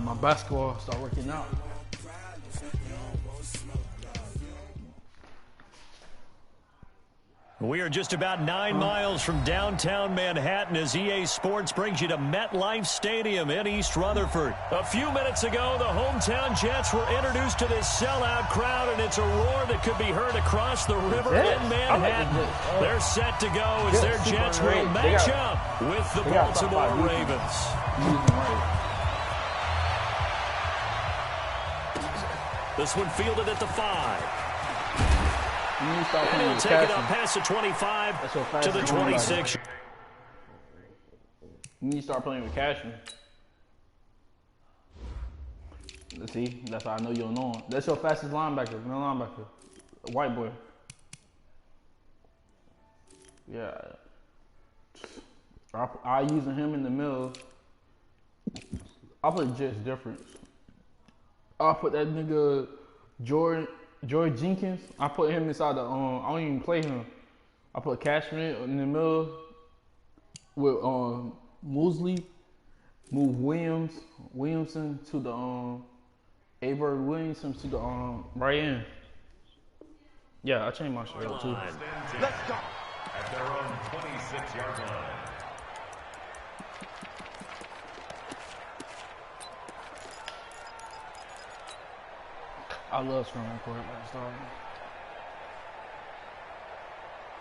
my basketball, start working out. We are just about 9 miles from downtown Manhattan as EA Sports brings you to MetLife Stadium in East Rutherford. A few minutes ago, the hometown Jets were introduced to this sellout crowd, and it's a roar that could be heard across the river in Manhattan. They're set to go as their Jets will match up with the Baltimore Ravens. This one fielded at the 5. And he'll take it up past the 25 to the 26. You need to start playing with Cashman. Let's see. That's how I know you don't know him. That's your fastest linebacker. No linebacker. A white boy. Yeah. I using him in the middle. I'll put Jets difference. I'll put that nigga George Jenkins, I put him inside the, I don't even play him. I put Cashman in the middle with Mosley, move Williamson to the, Avery Williamson to the right end. Yeah, I changed my shirt too. Let's go. At their own 26-yard line. I love scrum quarterback starting.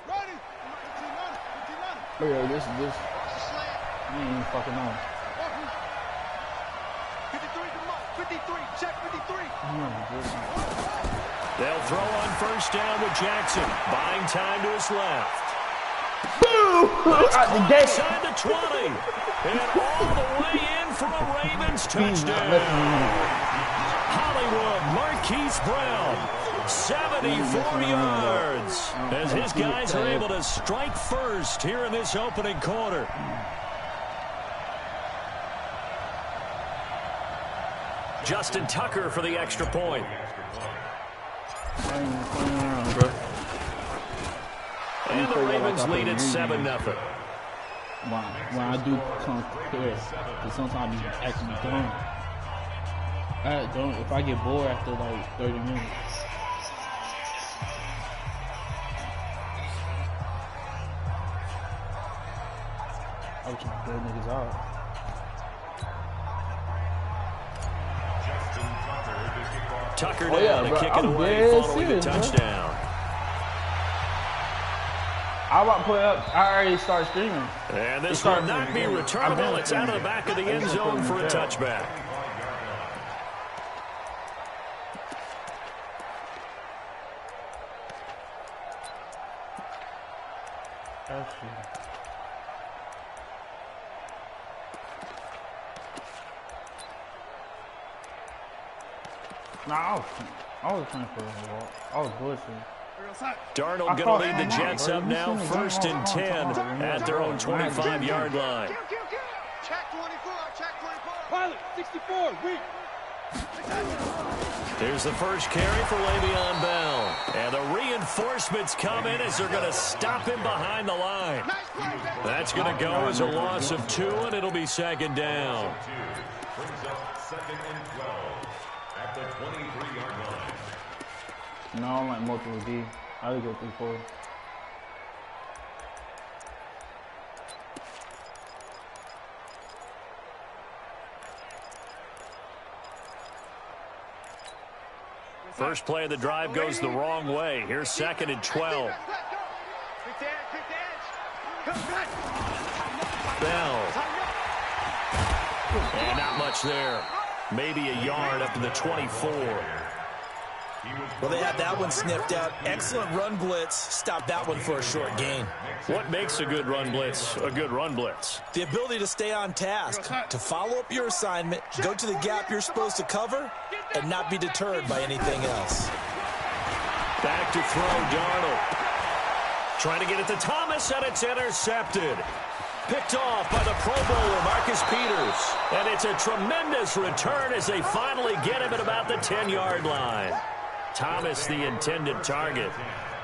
Ready. Look at this. I ain't even fucking on. 53, check 53. They'll throw on first down with Jackson, buying time to his left. At the gate. Inside the 20, and all the way in for a Ravens touchdown. Hollywood, Marquise Brown, 74 yards, as his guys are able to strike first here in this opening quarter. Justin Tucker for the extra point. And the Ravens lead at 7-0. When I do come clear, because sometimes you actually don't. If I get bored after like 30 minutes. I was trying to build niggas out. Tucker down to kick it away following the touchdown. I'm about to put up. I already started screaming. And this will not be returnable. It's out of the back of the end zone for a touchback. Nah, I was playing for a while. I was bullshitting. Darnold going to lead the Jets up now, 1st and 10 at their own 25-yard line. Check 24, check 24. Pilot, 64, weak. Here's the first carry for Le'Veon Bell. And the reinforcements come in as they're going to stop him behind the line. That's going to go as a loss of 2, and it'll be 2nd down. Brings up 2nd and 12 at the 23-yard line. No, I don't like multiple D. I would go 3-4. First play of the drive goes the wrong way. Here's 2nd and 12. Bell. And not much there. Maybe a yard up to the 24. Well, they had that one sniffed out. Excellent run blitz. Stopped that one for a short gain. What makes a good run blitz a good run blitz? The ability to stay on task, to follow up your assignment, go to the gap you're supposed to cover, and not be deterred by anything else. Back to throw, Darnold. Trying to get it to Thomas, and it's intercepted. Picked off by the Pro Bowler, Marcus Peters. And it's a tremendous return as they finally get him at about the 10-yard line. Thomas, the intended target.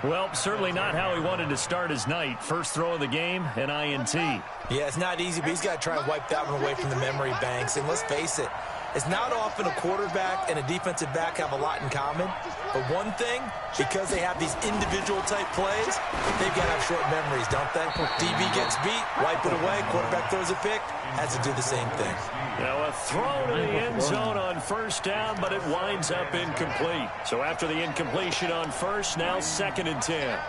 Well, certainly not how he wanted to start his night. First throw of the game, an INT. Yeah, it's not easy, but he's got to try and wipe that one away from the memory banks. And let's face it, It's not often a quarterback and a defensive back have a lot in common, but one thing, because they have these individual type plays, they've got to have short memories, don't they? DB gets beat, wipe it away, quarterback throws a pick, has to do the same thing. Now a throw to the end zone on first down, but it winds up incomplete. So after the incompletion on first, now 2nd and 10.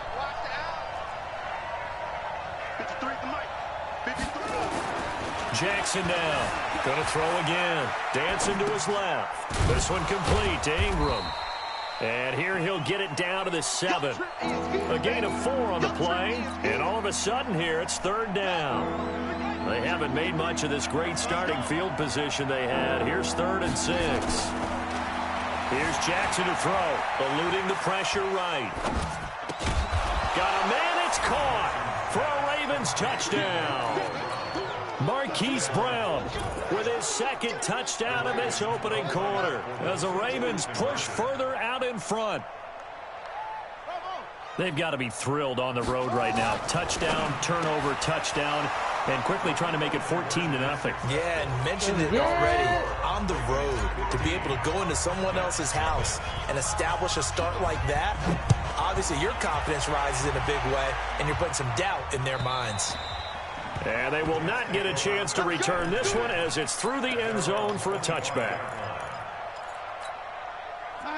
Jackson now. Going to throw again. Dancing to his left. This one complete to Ingram. And here he'll get it down to the 7. A gain of 4 on the play. And all of a sudden here, it's 3rd down. They haven't made much of this great starting field position they had. Here's 3rd and 6. Here's Jackson to throw. Eluding the pressure right. Got a man. It's caught for a Ravens touchdown. Marquise Brown with his 2nd touchdown of this opening quarter as the Ravens push further out in front. They've got to be thrilled on the road right now. Touchdown, turnover, touchdown, and quickly trying to make it 14-0. Yeah, and mentioned it already. On the road, to be able to go into someone else's house and establish a start like that, obviously your confidence rises in a big way, and you're putting some doubt in their minds. And they will not get a chance to return this one as it's through the end zone for a touchback.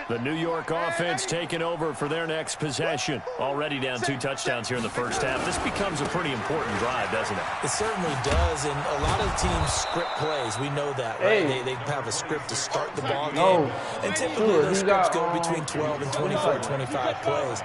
The New York offense taking over for their next possession. Already down 2 touchdowns here in the first half. This becomes a pretty important drive, doesn't it? It certainly does, and a lot of teams script plays. We know that, right? Hey. They have a script to start the ball game. And typically those scripts go between 12 and 24, 25 plays.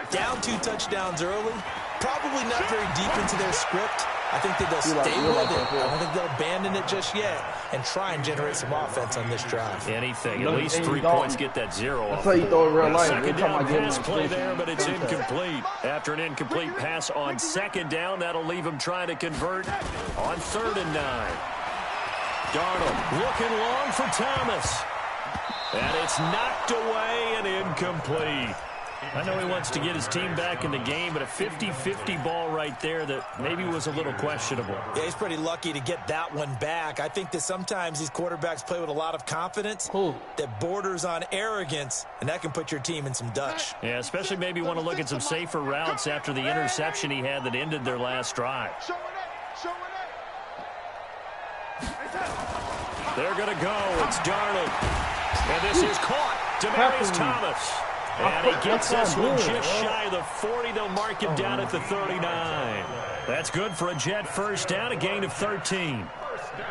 Down 2 touchdowns early. Probably not very deep into their script. I think that they'll stay with it. I don't think they'll abandon it just yet and try and generate some offense on this drive. Anything. At least 3 points get that 0 off. That's how you throw in real life. 2nd down pass play there, but it's incomplete. After an incomplete pass on 2nd down, that'll leave him trying to convert on 3rd and 9. Darnold looking long for Thomas. And it's knocked away and incomplete. I know he wants to get his team back in the game, but a 50-50 ball right there that maybe was a little questionable. Yeah, he's pretty lucky to get that one back. I think that sometimes these quarterbacks play with a lot of confidence that borders on arrogance, and that can put your team in some Dutch. Yeah, especially maybe want to look at some safer routes after the interception he had that ended their last drive. They're going to go. It's Darnold. And this is caught. Demaryius Thomas. And he gets this one just shy of the 40. They'll mark him down at the 39. That's good for a Jet first down, a gain of 13. First down.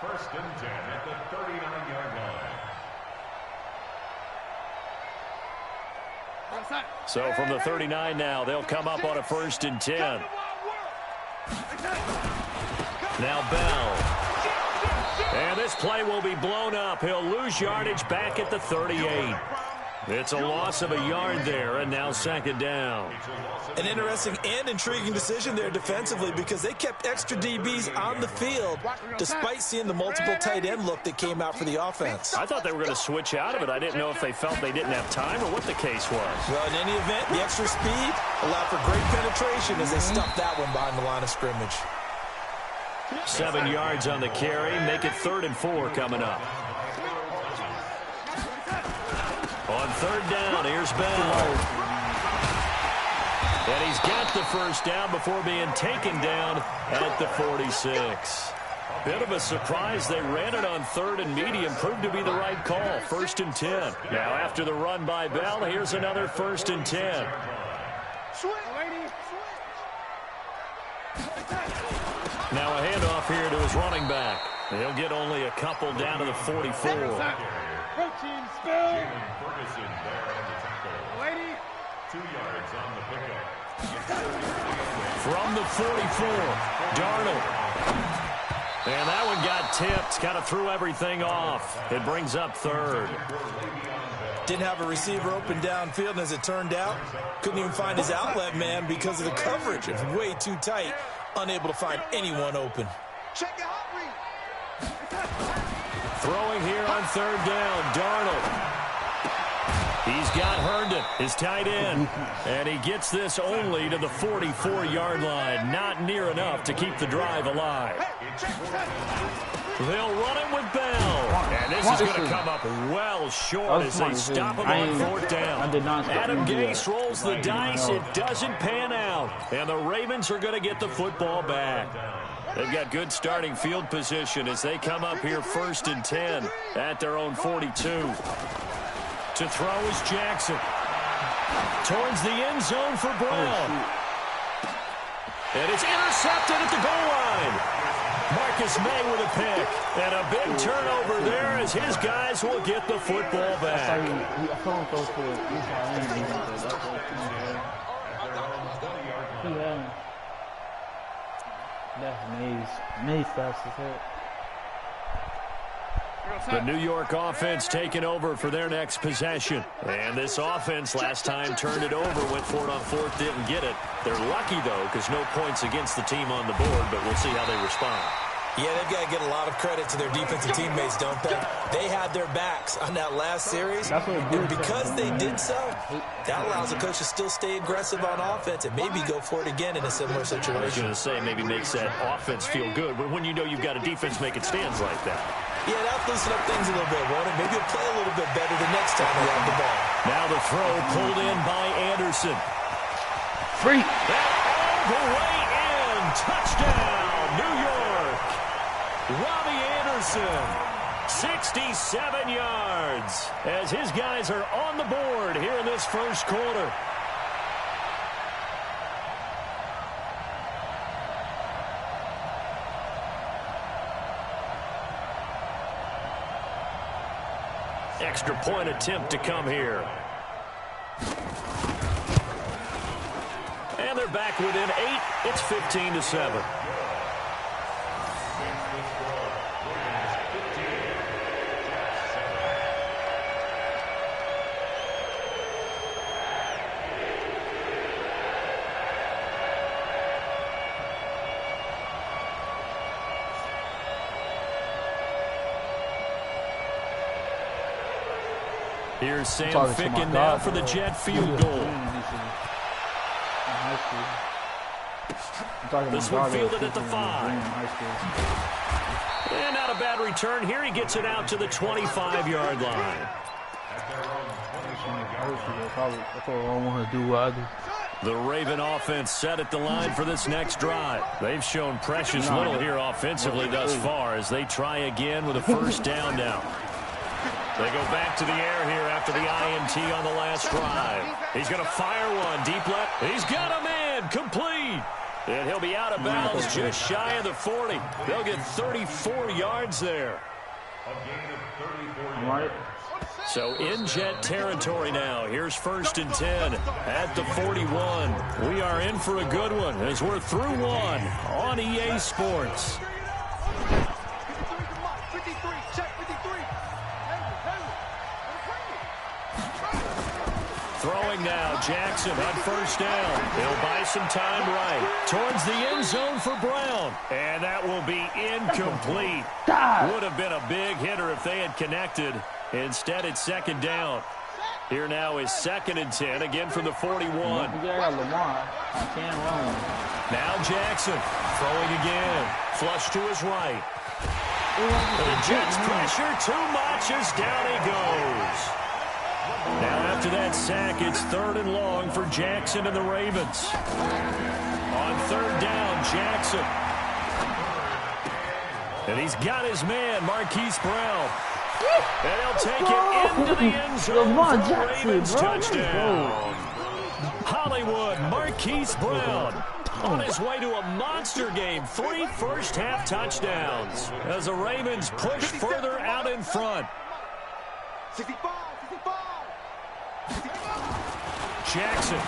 1st and 10 at the 39-yard line. So from the 39 now, they'll come up on a 1st and 10. Now Bell. And this play will be blown up. He'll lose yardage back at the 38. It's a loss of a yard there, and now 2nd down. An interesting and intriguing decision there defensively because they kept extra DBs on the field despite seeing the multiple tight end look that came out for the offense. I thought they were going to switch out of it. I didn't know if they felt they didn't have time or what the case was. Well, in any event, the extra speed allowed for great penetration as they stuffed that one behind the line of scrimmage. 7 yards on the carry. Make it 3rd and 4 coming up. On 3rd down, here's Bell. And he's got the first down before being taken down at the 46. Bit of a surprise. They ran it on 3rd and medium. Proved to be the right call. 1st and 10. Now after the run by Bell, here's another 1st and 10. Now a handoff here to his running back. He'll get only a couple down to the 44. Protein spill. Ferguson there on the tackle. Lady. 2 yards on the pickup. From the 44, Darnold. And that one got tipped. Kind of threw everything off. It brings up 3rd. Didn't have a receiver open downfield, and as it turned out, couldn't even find his outlet man because of the coverage. It was way too tight. Unable to find anyone open. Check your hot read. Throwing here on 3rd down, Darnold. He's got Herndon, his tight end, and he gets this only to the 44-yard line. Not near enough to keep the drive alive. Hey, check. They'll run it with Bell. And this is going to come up well short as they stop him on fourth down. Adam Gase rolls the dice. It doesn't pan out. And the Ravens are going to get the football back. They've got good starting field position as they come up here 1st and 10 at their own 42. To throw is Jackson. Towards the end zone for Brown. And it's intercepted at the goal line. Marcus May with a pick. And a big turnover there as his guys will get the football back. That's Maze fast as hell. The New York offense taking over for their next possession. And this offense last time turned it over, went for it on fourth, didn't get it. They're lucky, though, because no points against the team on the board, but we'll see how they respond. Yeah, they've got to get a lot of credit to their defensive teammates, don't they? They had their backs on that last series, and because they did so, that allows the coach to still stay aggressive on offense and maybe go for it again in a similar situation. I was going to say maybe makes that offense feel good, but when you know you've got a defense making stands like that. Yeah, that'll loosen up things a little bit, won't it? Maybe you'll play a little bit better the next time they have the ball. Now the throw pulled in by Anderson. Free. All the way in. Touchdown, New York. Robbie Anderson, 67 yards, as his guys are on the board here in this first quarter. Extra point attempt to come here. And they're back within 8. It's 15-7. Here's Sam Ficken now for the Jet field goal. This one fielded at the 5. And not a bad return here. He gets it out to the 25-yard line. The Raven offense set at the line for this next drive. They've shown precious little here offensively thus far as they try again with a first down now. They go back to the air here after the INT on the last drive. He's going to fire one deep left. He's got a man complete. And he'll be out of bounds just shy of the 40. They'll get 34 yards there. So in Jet territory now. Here's 1st and 10 at the 41. We are in for a good one as we're through one on EA Sports. Throwing now, Jackson on first down. He'll buy some time right. Towards the end zone for Brown. And that will be incomplete. Would have been a big hitter if they had connected. Instead, it's 2nd down. Here now is 2nd and 10, again from the 41. Now Jackson throwing again. Flush to his right. The Jets pressure too much as down he goes. Now after that sack, it's 3rd and long for Jackson and the Ravens. On 3rd down, Jackson. And he's got his man, Marquise Brown. And he'll take it into the end zone for the Ravens touchdown. Hollywood, Marquise Brown on his way to a monster game. 3 first-half touchdowns as the Ravens push further out in front. Jackson.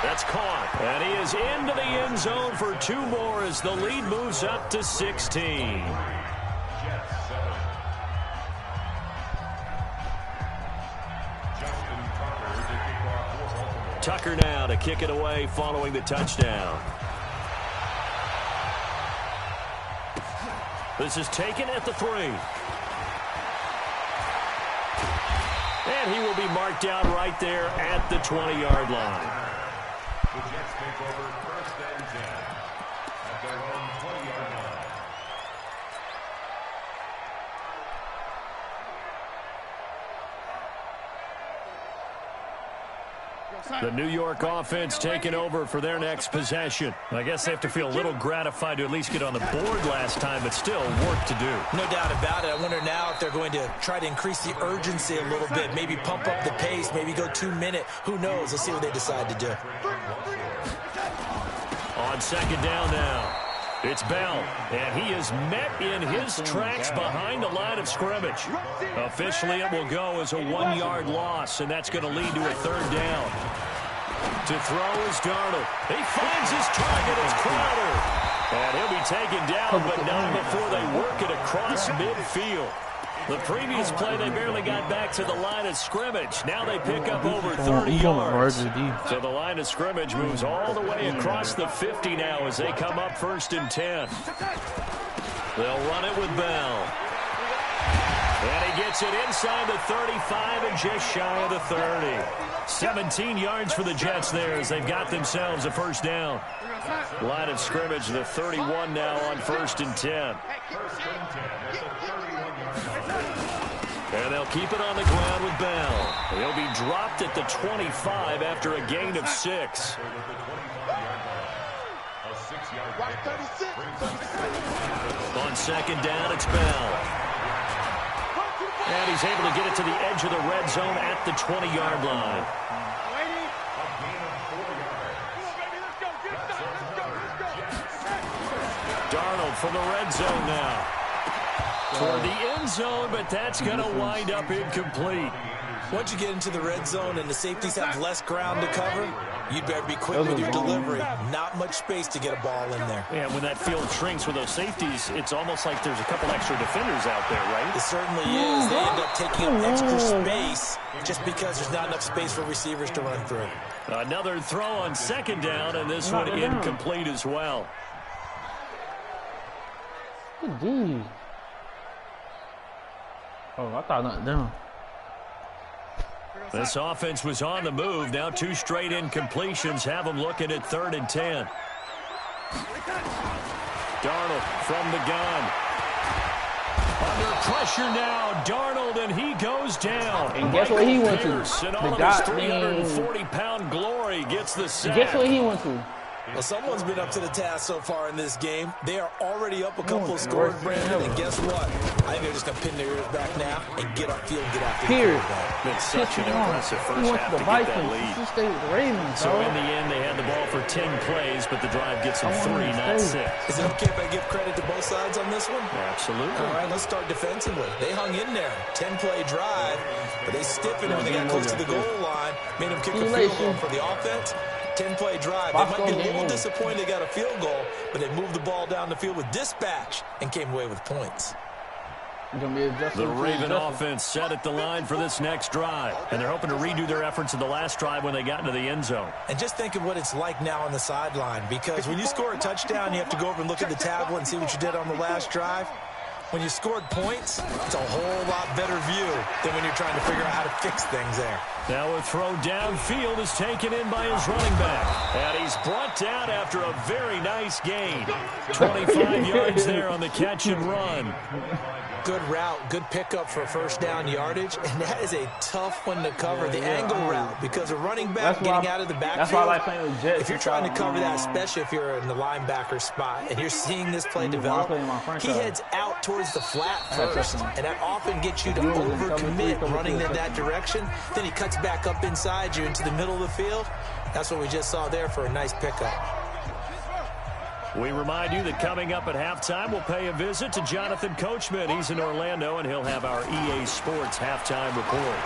That's caught. And he is into the end zone for 2 more as the lead moves up to 16. Tucker now to kick it away following the touchdown. This is taken at the 3. And he will be marked down right there at the 20-yard line. The Jets take over 1st and 10 at their own 20-yard line. The New York offense taking over for their next possession. I guess they have to feel a little gratified to at least get on the board last time, but still work to do. No doubt about it. I wonder now if they're going to try to increase the urgency a little bit, maybe pump up the pace, maybe go 2-minute. Who knows? Let's see what they decide to do. On second down now, it's Bell, and he is met in his tracks behind the line of scrimmage. Officially, it will go as a 1-yard loss, and that's going to lead to a third down. To throw is Darnold. He finds his target. It's Crowder. And he'll be taken down, but not before they work it across midfield. The previous play, they barely got back to the line of scrimmage. Now they pick up over 30 yards. So the line of scrimmage moves all the way across the 50 now as they come up 1st and 10. They'll run it with Bell. And he gets it inside the 35 and just shy of the 30. 17 yards for the Jets there as they've got themselves a first down. Line of scrimmage, the 31 now on 1st and 10. And they'll keep it on the ground with Bell. He'll be dropped at the 25 after a gain of 6. On second down, it's Bell. And he's able to get it to the edge of the red zone at the 20-yard line. Darnold from the red zone now. Toward the end zone, but that's going to wind up incomplete. Once you get into the red zone and the safeties have less ground to cover, you'd better be quick with your delivery. Not much space to get a ball in there. Yeah, when that field shrinks with those safeties, it's almost like there's a couple extra defenders out there, right? It certainly is. They end up taking up extra space just because there's not enough space for receivers to run through. Another throw on second down, and this one incomplete as well. Dude. Oh, I thought not down. This offense was on the move. Now 2 straight incompletions have them looking at 3rd and 10. Darnold from the gun. Under pressure now, Darnold, and he goes down. And guess what he went to? And all of his 340-pound glory gets the sack. Guess what he went to? Well, someone's been up to the task so far in this game. They are already up a couple of scores, Brandon, and guess what? I think they're just going to pin their ears back now and get upfield and get after Period. It's such an impressive first half to get that lead. So in the end, they had the ball for 10 plays, but the drive gets them 3, not 6. Is it okay if I give credit to both sides on this one? Absolutely. All right, let's start defensively. They hung in there. 10-play drive, but they stiffened when they got close to the goal line, made them kick a field goal for the offense. 10-play drive. They might be a little disappointed they got a field goal, but they moved the ball down the field with dispatch and came away with points. The Raven offense set at the line for this next drive, and they're hoping to redo their efforts in the last drive when they got into the end zone. And just think of what it's like now on the sideline, because when you score a touchdown, you have to go over and look at the tablet and see what you did on the last drive. When you scored points, it's a whole lot better view than when you're trying to figure out how to fix things there. Now a throw downfield is taken in by his running back. And he's brought down after a very nice gain. 25 yards there on the catch and run. Good route, good pickup for first down yardage, and that is a tough one to cover, the angle route, because a running back getting out of the backfield, that's why I like playing with Jets. If you're trying to cover that, especially if you're in the linebacker spot, and you're seeing this play develop, he heads out towards the flat first, and that often gets you to overcommit running in that direction. Then he cuts back up inside you into the middle of the field. That's what we just saw there for a nice pickup. We remind you that coming up at halftime, we'll pay a visit to Jonathan Coachman. He's in Orlando, and he'll have our EA Sports halftime report.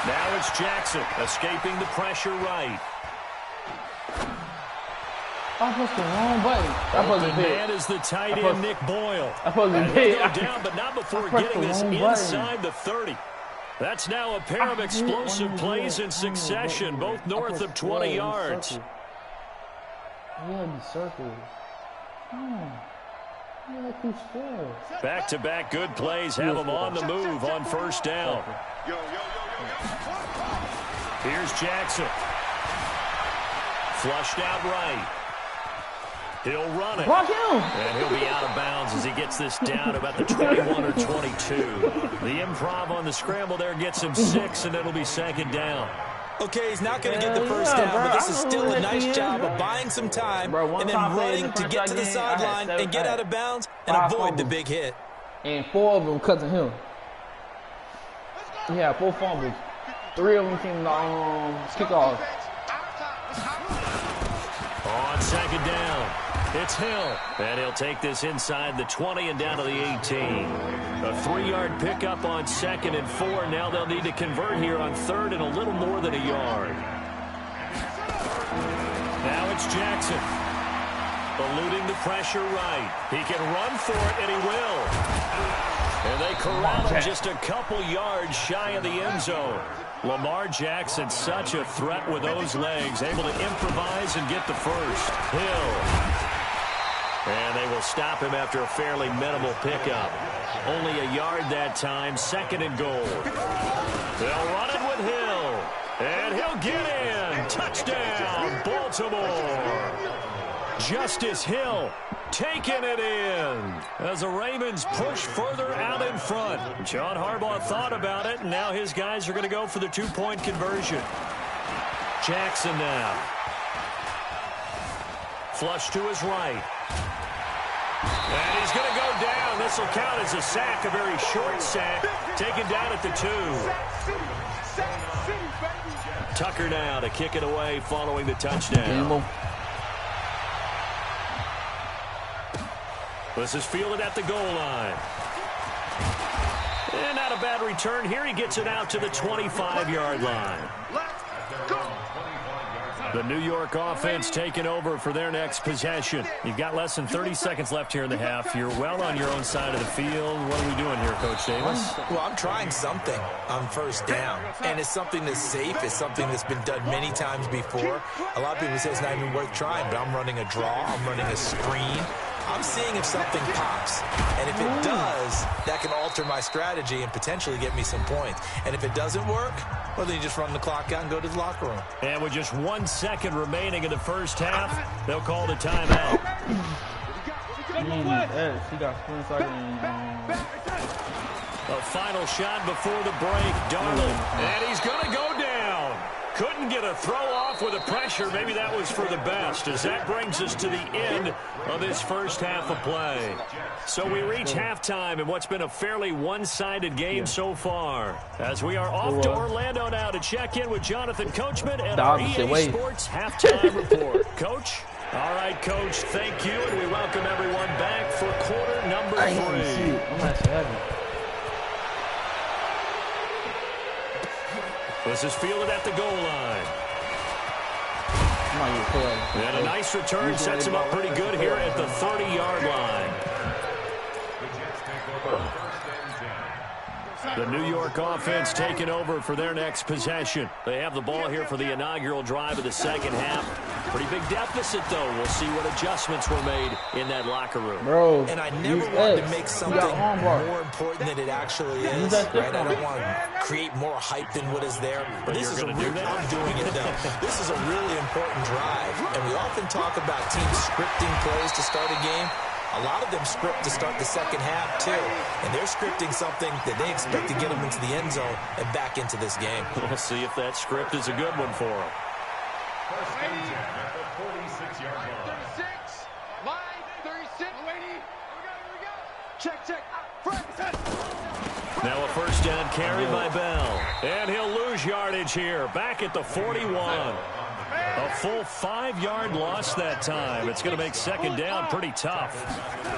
Now it's Jackson escaping the pressure right. I pushed the wrong button. The man is the tight end, Nick Boyle. I supposed to be down, but not before getting this inside the 30. That's now a pair of explosive plays in succession, both north of 20 yards. Yeah, the circle. Back-to-back good plays have them on the move on first down. Here's Jackson. Flushed out right. He'll run it. And he'll be out of bounds as he gets this down about the 21 or 22. The improv on the scramble there gets him 6, and it'll be second down. Okay, he's not going to get the first down, but this is still a nice job of buying some time and then running to get to the sideline and get out of bounds and avoid the big hit. And 4 of them cut to him. He had 4 fumbles. 3 of them came to kickoff. On second down, it's Hill. And he'll take this inside the 20 and down to the 18. A 3-yard pickup on 2nd and 4. Now they'll need to convert here on 3rd and a little more than a yard. Now it's Jackson. Eluding the pressure right. He can run for it, and he will. And they corral him just a couple yards shy of the end zone. Lamar Jackson, such a threat with those legs, able to improvise and get the first. Hill. And they will stop him after a fairly minimal pickup. Only a yard that time, 2nd and goal. They'll run it with Hill. And he'll get in. Touchdown, Baltimore. Justice Hill taking it in as the Ravens push further out in front. John Harbaugh thought about it, and now his guys are going to go for the 2-point conversion. Jackson now. Flush to his right. And he's going to go down. This will count as a sack, a very short sack, taken down at the 2. Tucker now to kick it away following the touchdown. This is fielded at the goal line. And not a bad return here. He gets it out to the 25-yard line. The New York offense taking over for their next possession. You've got less than 30 seconds left here in the half. You're well on your own side of the field. What are we doing here, Coach Davis? Well, I'm trying something on first down. And it's something that's safe. It's something that's been done many times before. A lot of people say it's not even worth trying, but I'm running a draw. I'm running a screen. I'm seeing if something pops. And if it does, that can alter my strategy and potentially get me some points. And if it doesn't work, well, then you just run the clock out and go to the locker room. And with just 1 second remaining in the first half, they'll call the timeout. He got split second. A final shot before the break. Darnold. And he's going to go down. Couldn't get a throw off with the pressure. Maybe that was for the best, as that brings us to the end of this first half of play. So we reach halftime in what's been a fairly one-sided game so far. As we are off to Orlando now to check in with Jonathan Coachman and our EA Sports halftime report. Coach? All right, Coach, thank you, and we welcome everyone back for quarter number 3. This is fielded at the goal line. And a nice return sets him up pretty good here at the 30-yard line. The New York offense taking over for their next possession. They have the ball here for the inaugural drive of the second half. Pretty big deficit, though. We'll see what adjustments were made in that locker room. Bro, and I never want to make something more important than it actually is. Right? I don't want to create more hype than what is there. But this is I'm doing it, though. This is a really important drive. And we often talk about teams scripting plays to start a game. A lot of them script to start the second half, too. And they're scripting something that they expect to get them into the end zone and back into this game. We'll see if that script is a good one for them. First and 10 at the 46-yard line. 36, line 36. Here we go. Check. Now a first down carry by Bell. And he'll lose yardage here. Back at the 41. A full 5-yard loss that time. It's going to make second down pretty tough.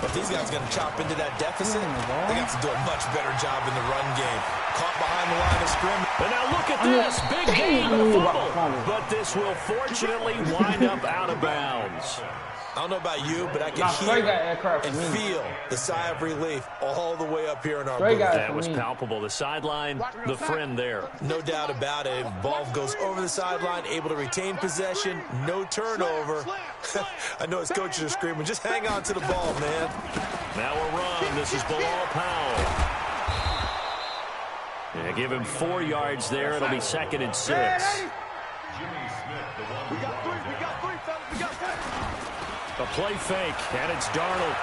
If these guys are going to chop into that deficit, they got to do a much better job in the run game. Caught behind the line of scrimmage. And now look at this. Big gain on the fumble. But this will fortunately wind up out of bounds. I don't know about you, but I can hear and feel the sigh of relief all the way up here in our booth. That was palpable. The sideline, the friend there. No doubt about it. Ball goes over the sideline, able to retain possession, no turnover. I know his coaches are screaming, just hang on to the ball, man. Now a run. This is Bilal Powell. Yeah, give him 4 yards there. It'll be second and 6. We got three, fellas. A play fake, and it's Darnold.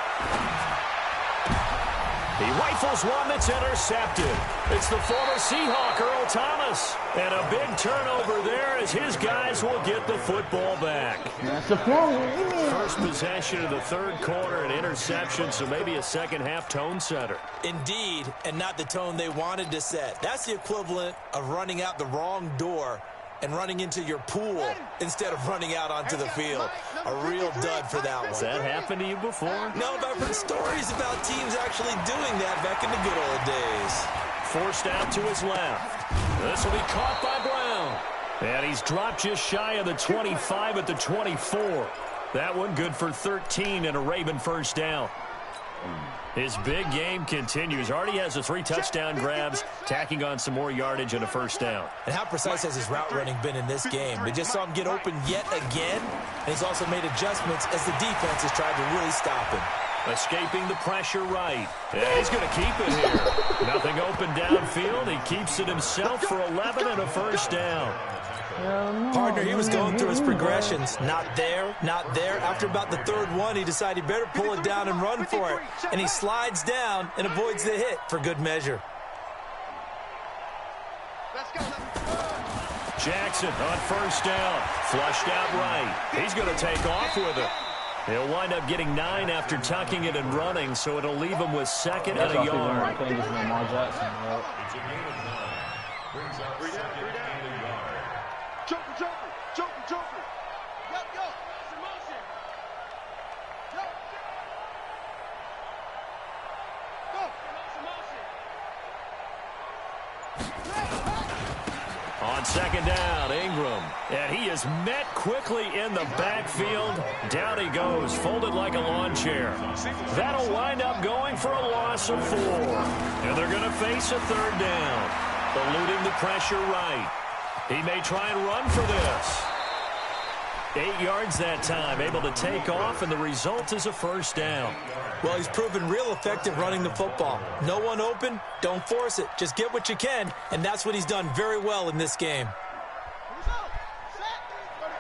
He rifles one that's intercepted. It's the former Seahawk, Earl Thomas. And a big turnover there as his guys will get the football back. That's a problem. First possession of the third quarter, an interception, so maybe a second-half tone setter. Indeed, and not the tone they wanted to set. That's the equivalent of running out the wrong door and running into your pool instead of running out onto the field. A real dud for that one. Has that happened to you before? No, but I've heard stories about teams actually doing that back in the good old days. Forced out to his left. This will be caught by Brown. And he's dropped just shy of the 25 at the 24. That one good for 13 and a Raven first down. His big game continues. Already has the 3 touchdown grabs, tacking on some more yardage and a first down. And how precise has his route running been in this game? We just saw him get open yet again, and he's also made adjustments as the defense has tried to really stop him. Escaping the pressure right. Yeah, he's going to keep it here. Nothing open downfield. He keeps it himself for 11 and a first down. Partner, he was going through his progressions. Not there, not there. After about the third one, he decided he better pull it down and run for it. And he slides down and avoids the hit for good measure. Jackson on first down. Flushed out right. He's going to take off with it. He'll wind up getting 9 after tucking it and running, so it'll leave him with second and a yard. It's a game of 9. Brings up second and a yard. Joker. Yo. It's in motion. Yo. Go. On second down, Ingram. And he is met quickly in the backfield. Down he goes, folded like a lawn chair. That'll wind up going for a loss of 4. And they're going to face a third down. Eluding the pressure right. He may try and run for this. 8 yards that time, able to take off, and the result is a first down. Well, he's proven real effective running the football. No one open, don't force it. Just get what you can, and that's what he's done very well in this game.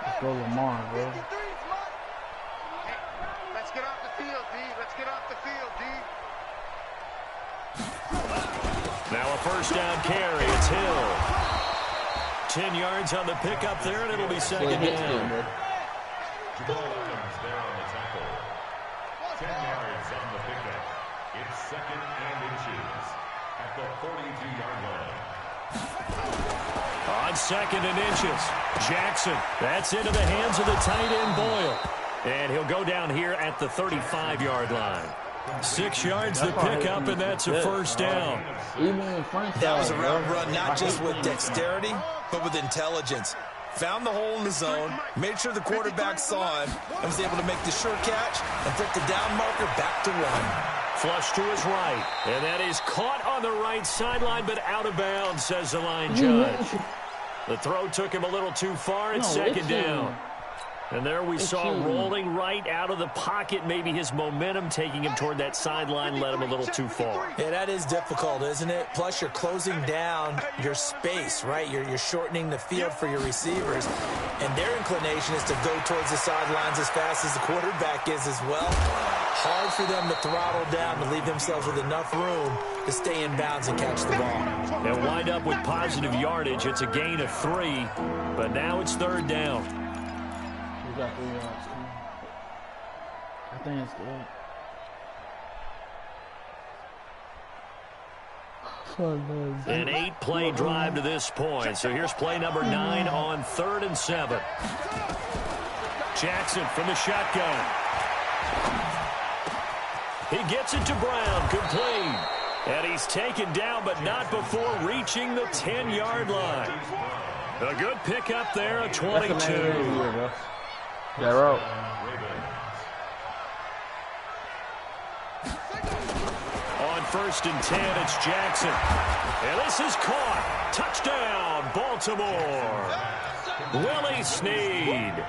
Let's go Lamar, bro. Let's get off the field, D. Let's get off the field, D. Now a first down carry. It's Hill. 10 yards on the pickup there, and it'll be second down. Jamal Adams there on the tackle. 10 yards on the pickup. It's second and inches at the 42-yard line. On second and inches, Jackson. That's into the hands of the tight end, Boyle. And he'll go down here at the 35-yard line. 6 yards the pickup, and that's a first down. That was a route run not just with dexterity, but with intelligence. Found the hole in the zone, made sure the quarterback saw him, and was able to make the sure catch and flip the down marker back to 1. Flush to his right, and that is caught on the right sideline, but out of bounds, says the line judge. The throw took him a little too far. It's second down. And there we saw rolling right out of the pocket. Maybe his momentum taking him toward that sideline led him a little too far. Yeah, that is difficult, isn't it? Plus, you're closing down your space, right? You're shortening the field for your receivers. And their inclination is to go towards the sidelines as fast as the quarterback is as well. Hard for them to throttle down to leave themselves with enough room to stay in bounds and catch the ball. They'll wind up with positive yardage. It's a gain of 3, but now it's third down. Got 3 yards. I think it's good. An 8-play drive to this point. So here's play number 9 on 3rd and 7. Jackson from the shotgun. He gets it to Brown, complete. And he's taken down, but not before reaching the 10-yard line. A good pickup there, a 22. Yeah, right. On 1st and 10, it's Jackson. And this is caught. Touchdown, Baltimore. Willie Snead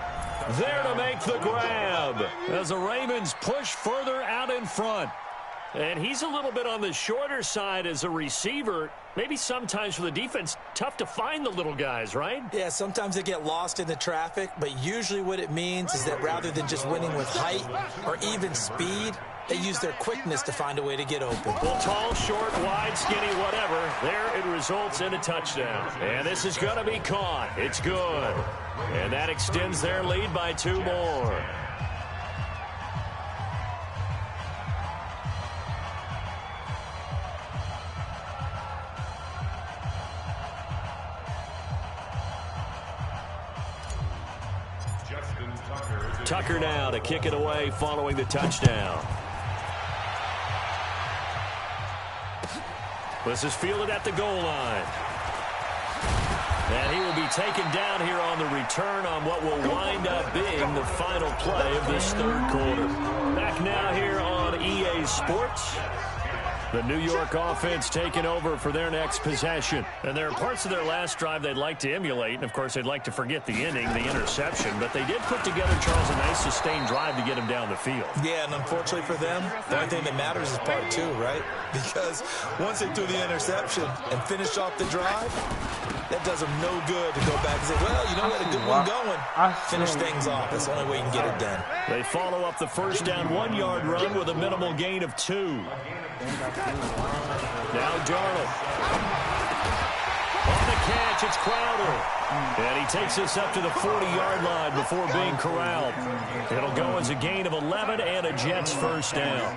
there to make the grab as the Ravens push further out in front. And he's a little bit on the shorter side as a receiver. Maybe sometimes for the defense, tough to find the little guys, right? Yeah, sometimes they get lost in the traffic, but usually what it means is that rather than just winning with height or even speed, they use their quickness to find a way to get open. Well, tall, short, wide, skinny, whatever. There it results in a touchdown. And this is going to be caught. It's good. And that extends their lead by 2 more. Tucker now to kick it away following the touchdown. This is fielded at the goal line. And he will be taken down here on the return on what will wind up being the final play of this third quarter. Back now here on EA Sports. The New York offense taking over for their next possession. And there are parts of their last drive they'd like to emulate. And, of course, they'd like to forget the inning, the interception. But they did put together, Charles, a nice sustained drive to get him down the field. Yeah, and unfortunately for them, the only thing that matters is part 2, right? Because once they threw the interception and finished off the drive, that does them no good to go back and say, well, you know, we had a good one going. Finish things off. That's the only way you can get it done. They follow up the first down 1-yard run with a minimal gain of 2. Now Darnold. On the catch, it's Crowder. And he takes us up to the 40-yard line before being corralled. It'll go as a gain of 11 and a Jets first down.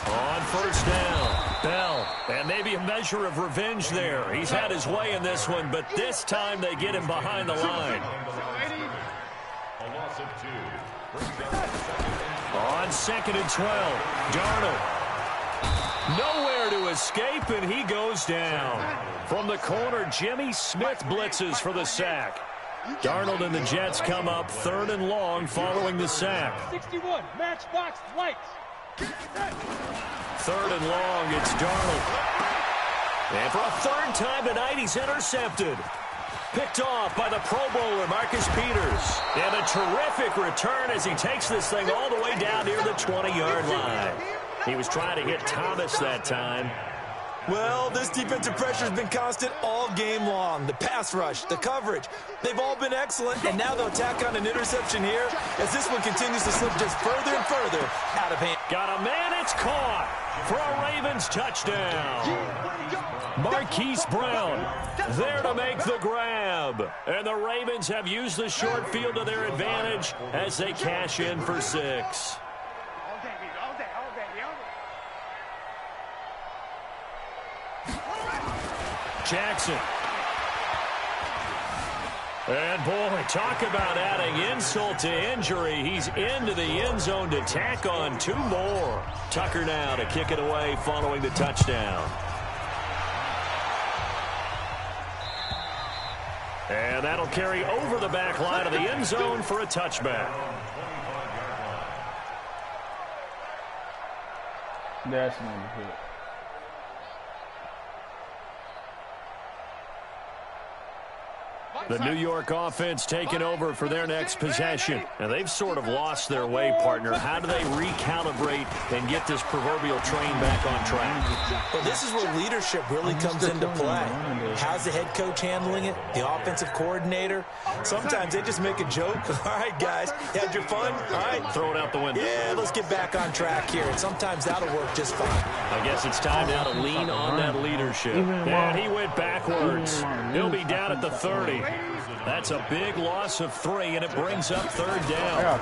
On first down, Bell. And maybe a measure of revenge there. He's had his way in this one, but this time they get him behind the line. On 2nd and 12, Darnold. Nowhere to escape, and he goes down. From the corner, Jimmy Smith blitzes for the sack. Darnold and the Jets come up 3rd and long following the sack. 61, matchbox lights. 3rd and long, it's Darnold. And for a 3rd time tonight, he's intercepted. Picked off by the Pro Bowler, Marcus Peters. And a terrific return as he takes this thing all the way down near the 20-yard line. He was trying to hit Thomas that time. Well, this defensive pressure has been constant all game long. The pass rush, the coverage, they've all been excellent, and now they'll tack on an interception here as this one continues to slip just further and further out of hand. Got a man, it's caught for a Ravens touchdown. Marquise Brown there to make the grab. And the Ravens have used the short field to their advantage as they cash in for 6. Jackson. And, boy, talk about adding insult to injury. He's into the end zone to tack on 2 more. Tucker now to kick it away following the touchdown. And that'll carry over the back line of the end zone for a touchback. That's not a hit. The New York offense taking over for their next possession. And they've sort of lost their way, partner. How do they recalibrate and get this proverbial train back on track? Well, this is where leadership really comes into play. How's the head coach handling it? The offensive coordinator? Sometimes they just make a joke. All right, guys, had your fun? All right. Throw it out the window. Yeah, let's get back on track here. And sometimes that'll work just fine. I guess it's time now to lean on that leadership. And he went backwards. He'll be down at the 30. That's a big loss of 3, and it brings up 3rd down.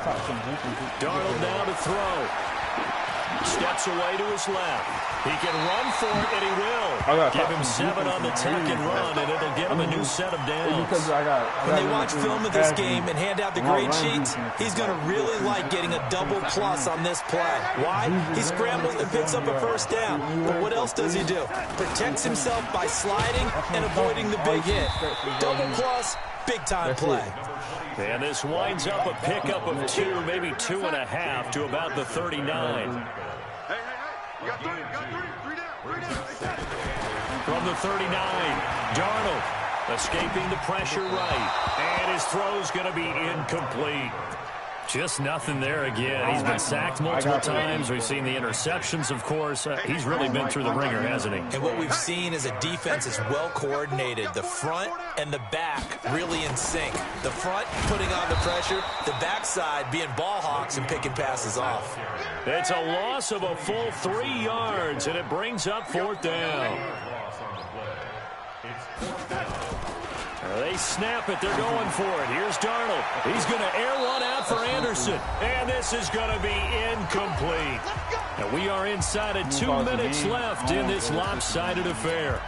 Darnold now to throw. Steps away to his left. He can run for it, and he will. Give him 7 on the tuck and run, and it'll get him a new set of downs. When they watch film of this game and hand out the grade sheets, he's going to really like getting a double plus on this play. Why? He scrambles and picks up a 1st down. But what else does he do? Protects himself by sliding and avoiding the big hit. Double plus, big-time play. And this winds up a pickup of 2, maybe 2.5 to about the 39. You got 3 down. From the 39, Darnold Escaping the pressure right. And his throw's going to be incomplete. Just nothing there again. He's been sacked multiple times. We've seen the interceptions, of course. He's really been through the ringer, hasn't he? And what we've seen is a defense that's well coordinated. The front and the back really in sync. The front putting on the pressure, the backside being ball hawks and picking passes off. It's a loss of a full 3 yards, and it brings up 4th down. They snap it. They're going for it. Here's Darnold. He's going to air one out for Anderson. And this is going to be incomplete. And we are inside of 2 minutes left in this lopsided affair.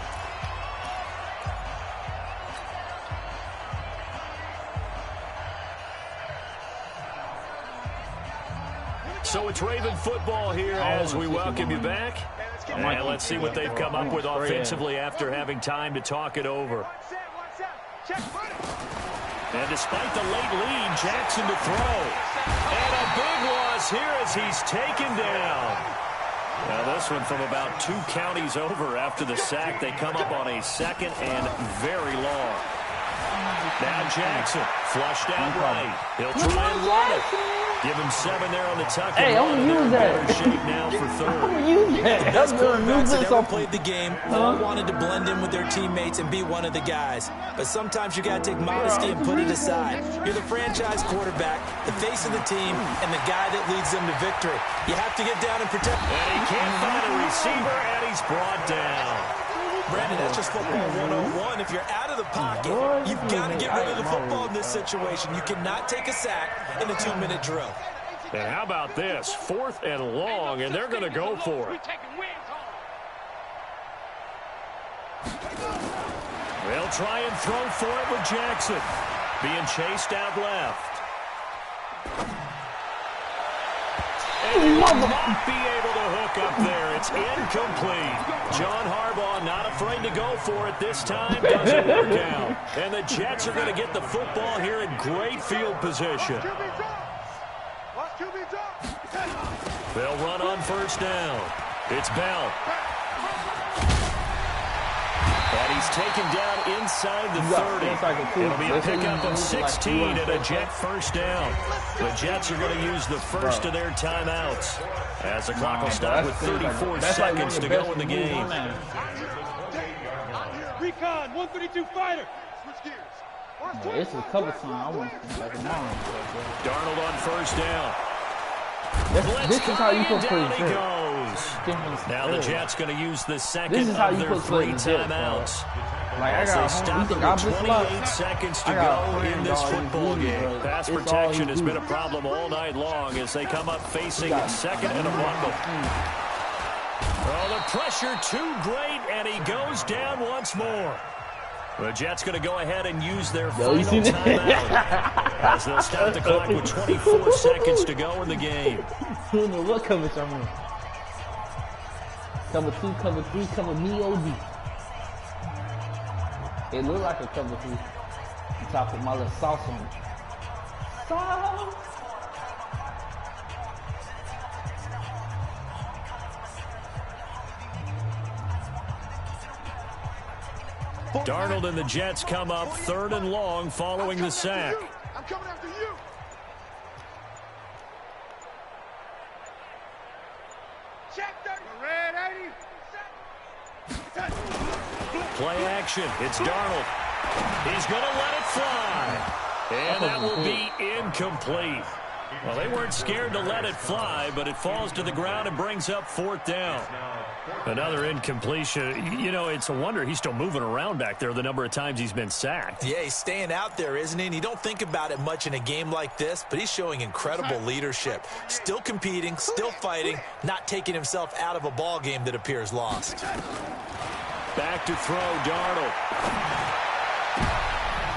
So it's Raven football here as we welcome you back. And let's see what they've come up with offensively after having time to talk it over. And despite the late lead, Jackson to throw. And a big loss here as he's taken down. Now this one from about 2 counties over after the sack. They come up on a 2nd and very long. Now Jackson, flushed out right. He'll try and run it. Give him 7 there on the tuck. Hey, I'm going to use that. Shape now for 3rd. I'm going to use that. The best quarterbacks that ever played the game all wanted to blend in with their teammates and be one of the guys. But sometimes you got to take modesty and put it aside. You're the franchise quarterback, the face of the team, and the guy that leads them to victory. You have to get down and protect. And he can't find a receiver, and he's brought down. Brandon, that's just football 101. If you're out of the pocket, you've got to get rid of the football in this situation. You cannot take a sack in a 2-minute drill. And how about this? 4th and long, and they're going to go for it. They'll try and throw for it with Jackson. Being chased out left. And he will not be able to hook up there. It's incomplete. John Harbaugh not afraid to go for it this time. Doesn't work out. And the Jets are going to get the football here in great field position. They'll run on 1st down. It's Bell. And he's taken down inside the 30. It'll be a pickup of 16 and a Jet 1st down. The Jets are going to use the first of their timeouts as the clock will stop with 34 seconds to go in the game. Recon, 132 fighter. It's a cover sign. I want to like a mom. Darnold on 1st down. This is how you put down plays. He goes. Now the Jets going to use the second of their 3 timeouts. Like, I got stop with 28 seconds to go in this football game. Pass protection has been a problem all night long as they come up facing 2nd and a bundle. Oh, the pressure too great, and he goes down once more. The Jets going to go ahead and use their final timeout as they'll stop the clock with 24 seconds to go in the game. What coverage I'm in? Cover 2, cover 3, cover me, OD. It looked like a cover 3. On top of my little sauce on it. Sauce! Darnold and the Jets come up 3rd and long following the sack. I'm coming after you. Check 30. Red 80. Play action. It's Darnold. He's going to let it fly. And that will be incomplete. Well, they weren't scared to let it fly, but it falls to the ground and brings up 4th down. Another incompletion. You know, it's a wonder he's still moving around back there the number of times he's been sacked. Yeah, he's staying out there, isn't he? And you don't think about it much in a game like this, but he's showing incredible leadership. Still competing, still fighting, not taking himself out of a ball game that appears lost. Back to throw, Darnold.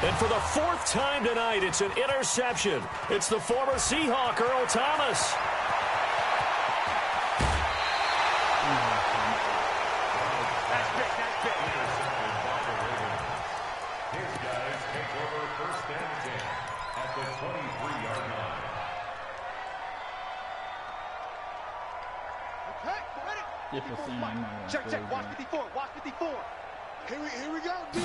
And for the 4th time tonight, it's an interception. It's the former Seahawk, Earl Thomas. Check, watch 54, watch 54. Here we go, D.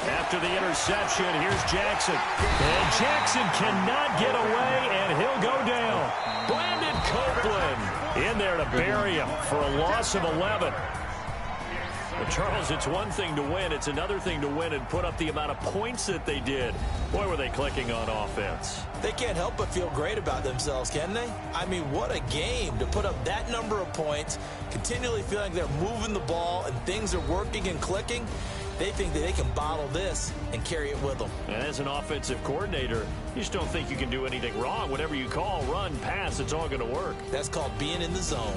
After the interception, here's Jackson. And Jackson cannot get away, and he'll go down. Brandon Copeland in there to bury him for a loss of 11. Well, Charles, it's one thing to win. It's another thing to win and put up the amount of points that they did. Boy, were they clicking on offense. They can't help but feel great about themselves, can they? I mean, what a game to put up that number of points, continually feeling they're moving the ball and things are working and clicking. They think that they can bottle this and carry it with them. And as an offensive coordinator, you just don't think you can do anything wrong. Whatever you call, run, pass, it's all going to work. That's called being in the zone.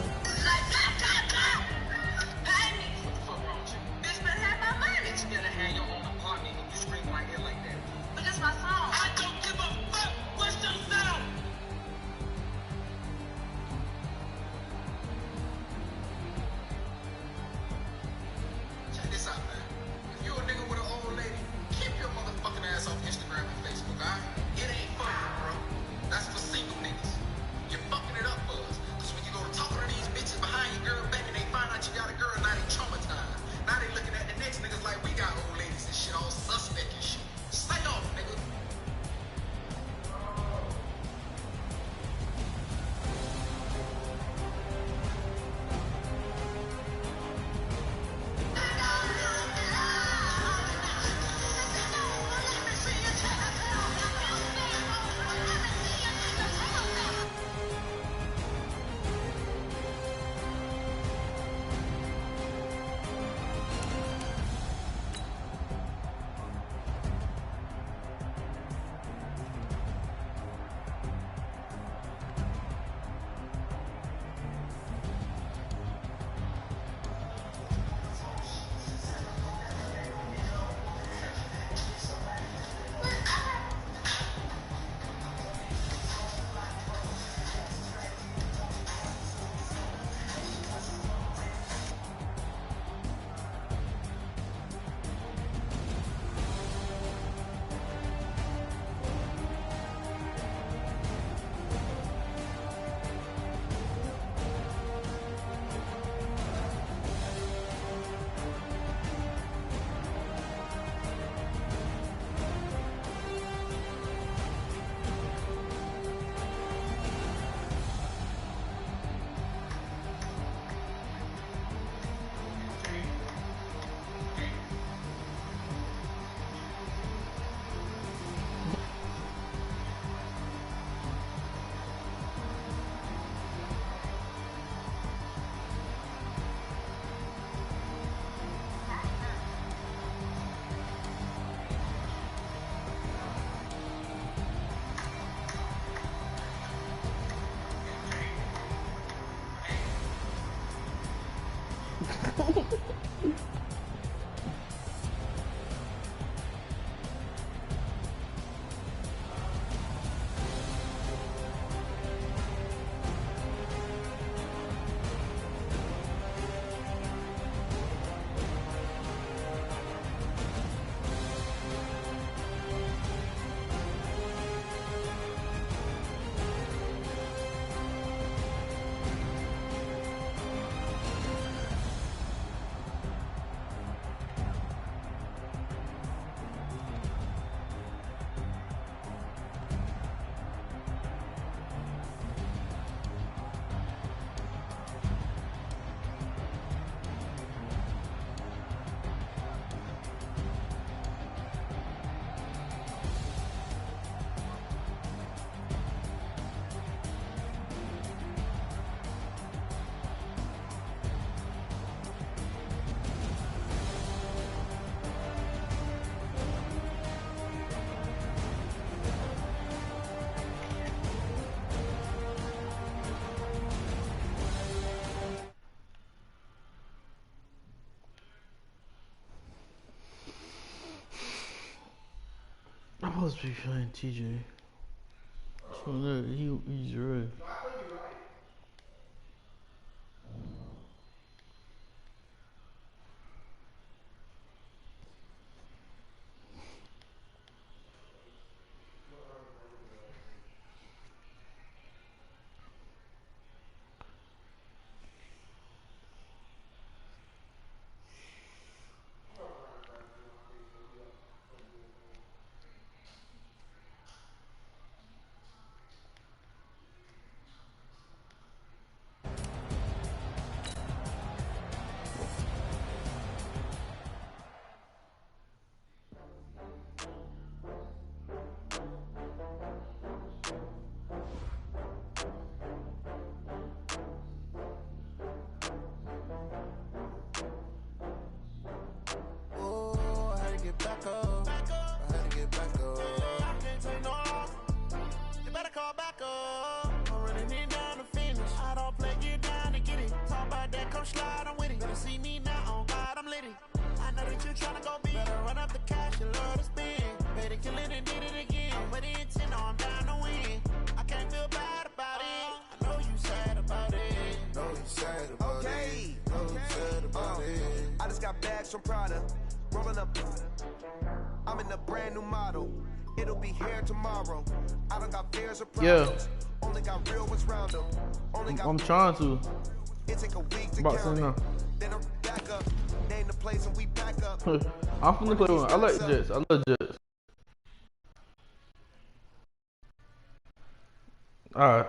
I'm supposed to be playing TJ. So look, he's right. know that you tryna go big. Better run up the cash, you love to spend. Made it kill it and did it again. But the intent, no, I'm down to win. I can't feel bad about it. I know you sad about it. Know you sad about it. Know you sad about it. I just got bags from Prada. Rolling up. I'm in a brand new model. It'll be here tomorrow. I don't got fears or problems. Only got real ones round them. I'm trying to. It take a week to count it. Then I'm back up. Name the place and we back up. I'm finna play one. I like Jets. I love Jets. Alright.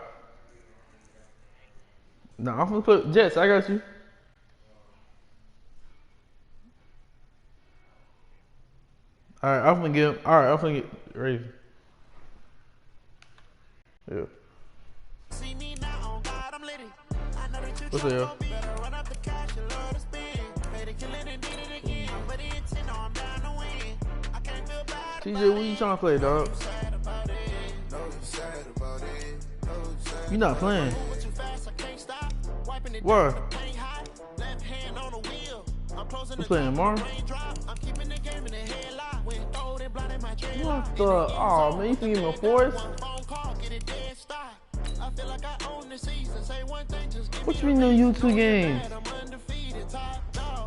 Nah, I'm finna play Jets. I got you. Alright, I'm finna get him. Alright, I'm finna get ready. Yeah. What's up, TJ, what you trying to play, dog? You not playing? Where? You playing tomorrow? What the? Oh man, you can give me a force? What you mean no YouTube games?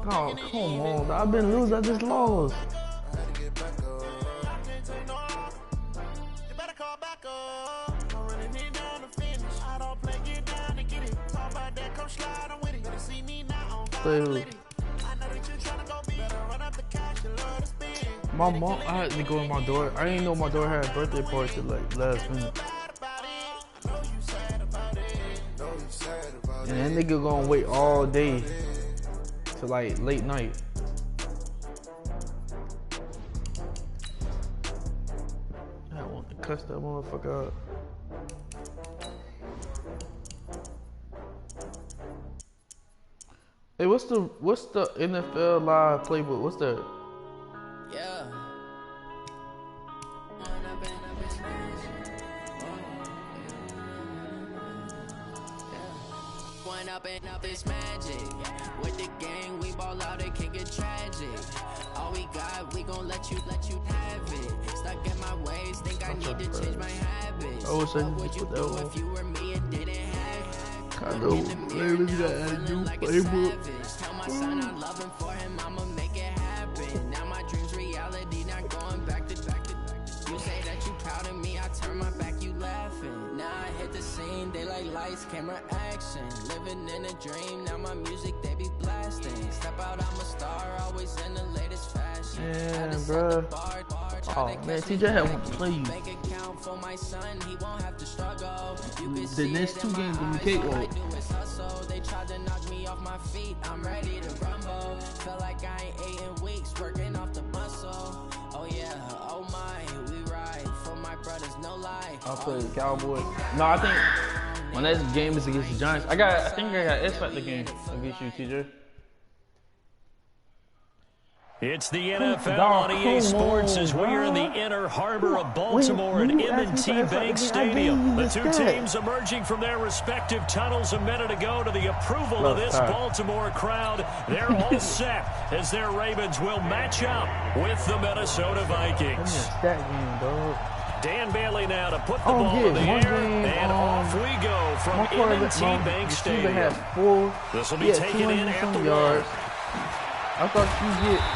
Oh, come on. I've been losing. I just lost. My mom, I had to go in my door. I didn't know my daughter had a birthday party like last minute. And that nigga gonna wait all day to like late night. I want to cuss that motherfucker out. Hey, what's the NFL live playbook? What's that? Yeah. Up is magic. With the gang, we ball out, it can get tragic. All we got, we gon' let you have it. Stuck in my ways, think I need to change my habits. What would you do if you were me and didn't have? I know, maybe we got a new playbook. Tell my son I love him for him, I'ma make it happen. Now my dream's reality, not going back to. You say that you proud of me, I turn my back, you laughing. Now I hit the scene, they like lights, camera, action. Living in a dream, now my music, they be blasting. Step out, I'm a star, always in the latest fashion. Yeah, bro. Oh man, TJ had one to play you. For my son, he won't have to struggle. The next 2 games gonna be cakewalk. They tried to knock me off my feet, I'm ready to rumble. Felt like I ain't ate in weeks, working off the muscle. Oh yeah, oh my, we ride for my brothers, no lie. I'll play the Cowboys. No, I think my next game is against the Giants. I think I got X Factor game against you, TJ. It's the NFL on EA Sports as we are in the inner harbor of Baltimore at M&T Bank Stadium. The two teams emerging from their respective tunnels a minute ago to the approval of this Baltimore crowd. They're all set as their Ravens will match up with the Minnesota Vikings. Dan Bailey now to put the ball in the air, and off we go from M&T Bank Stadium. This will be taken in at the yards. I thought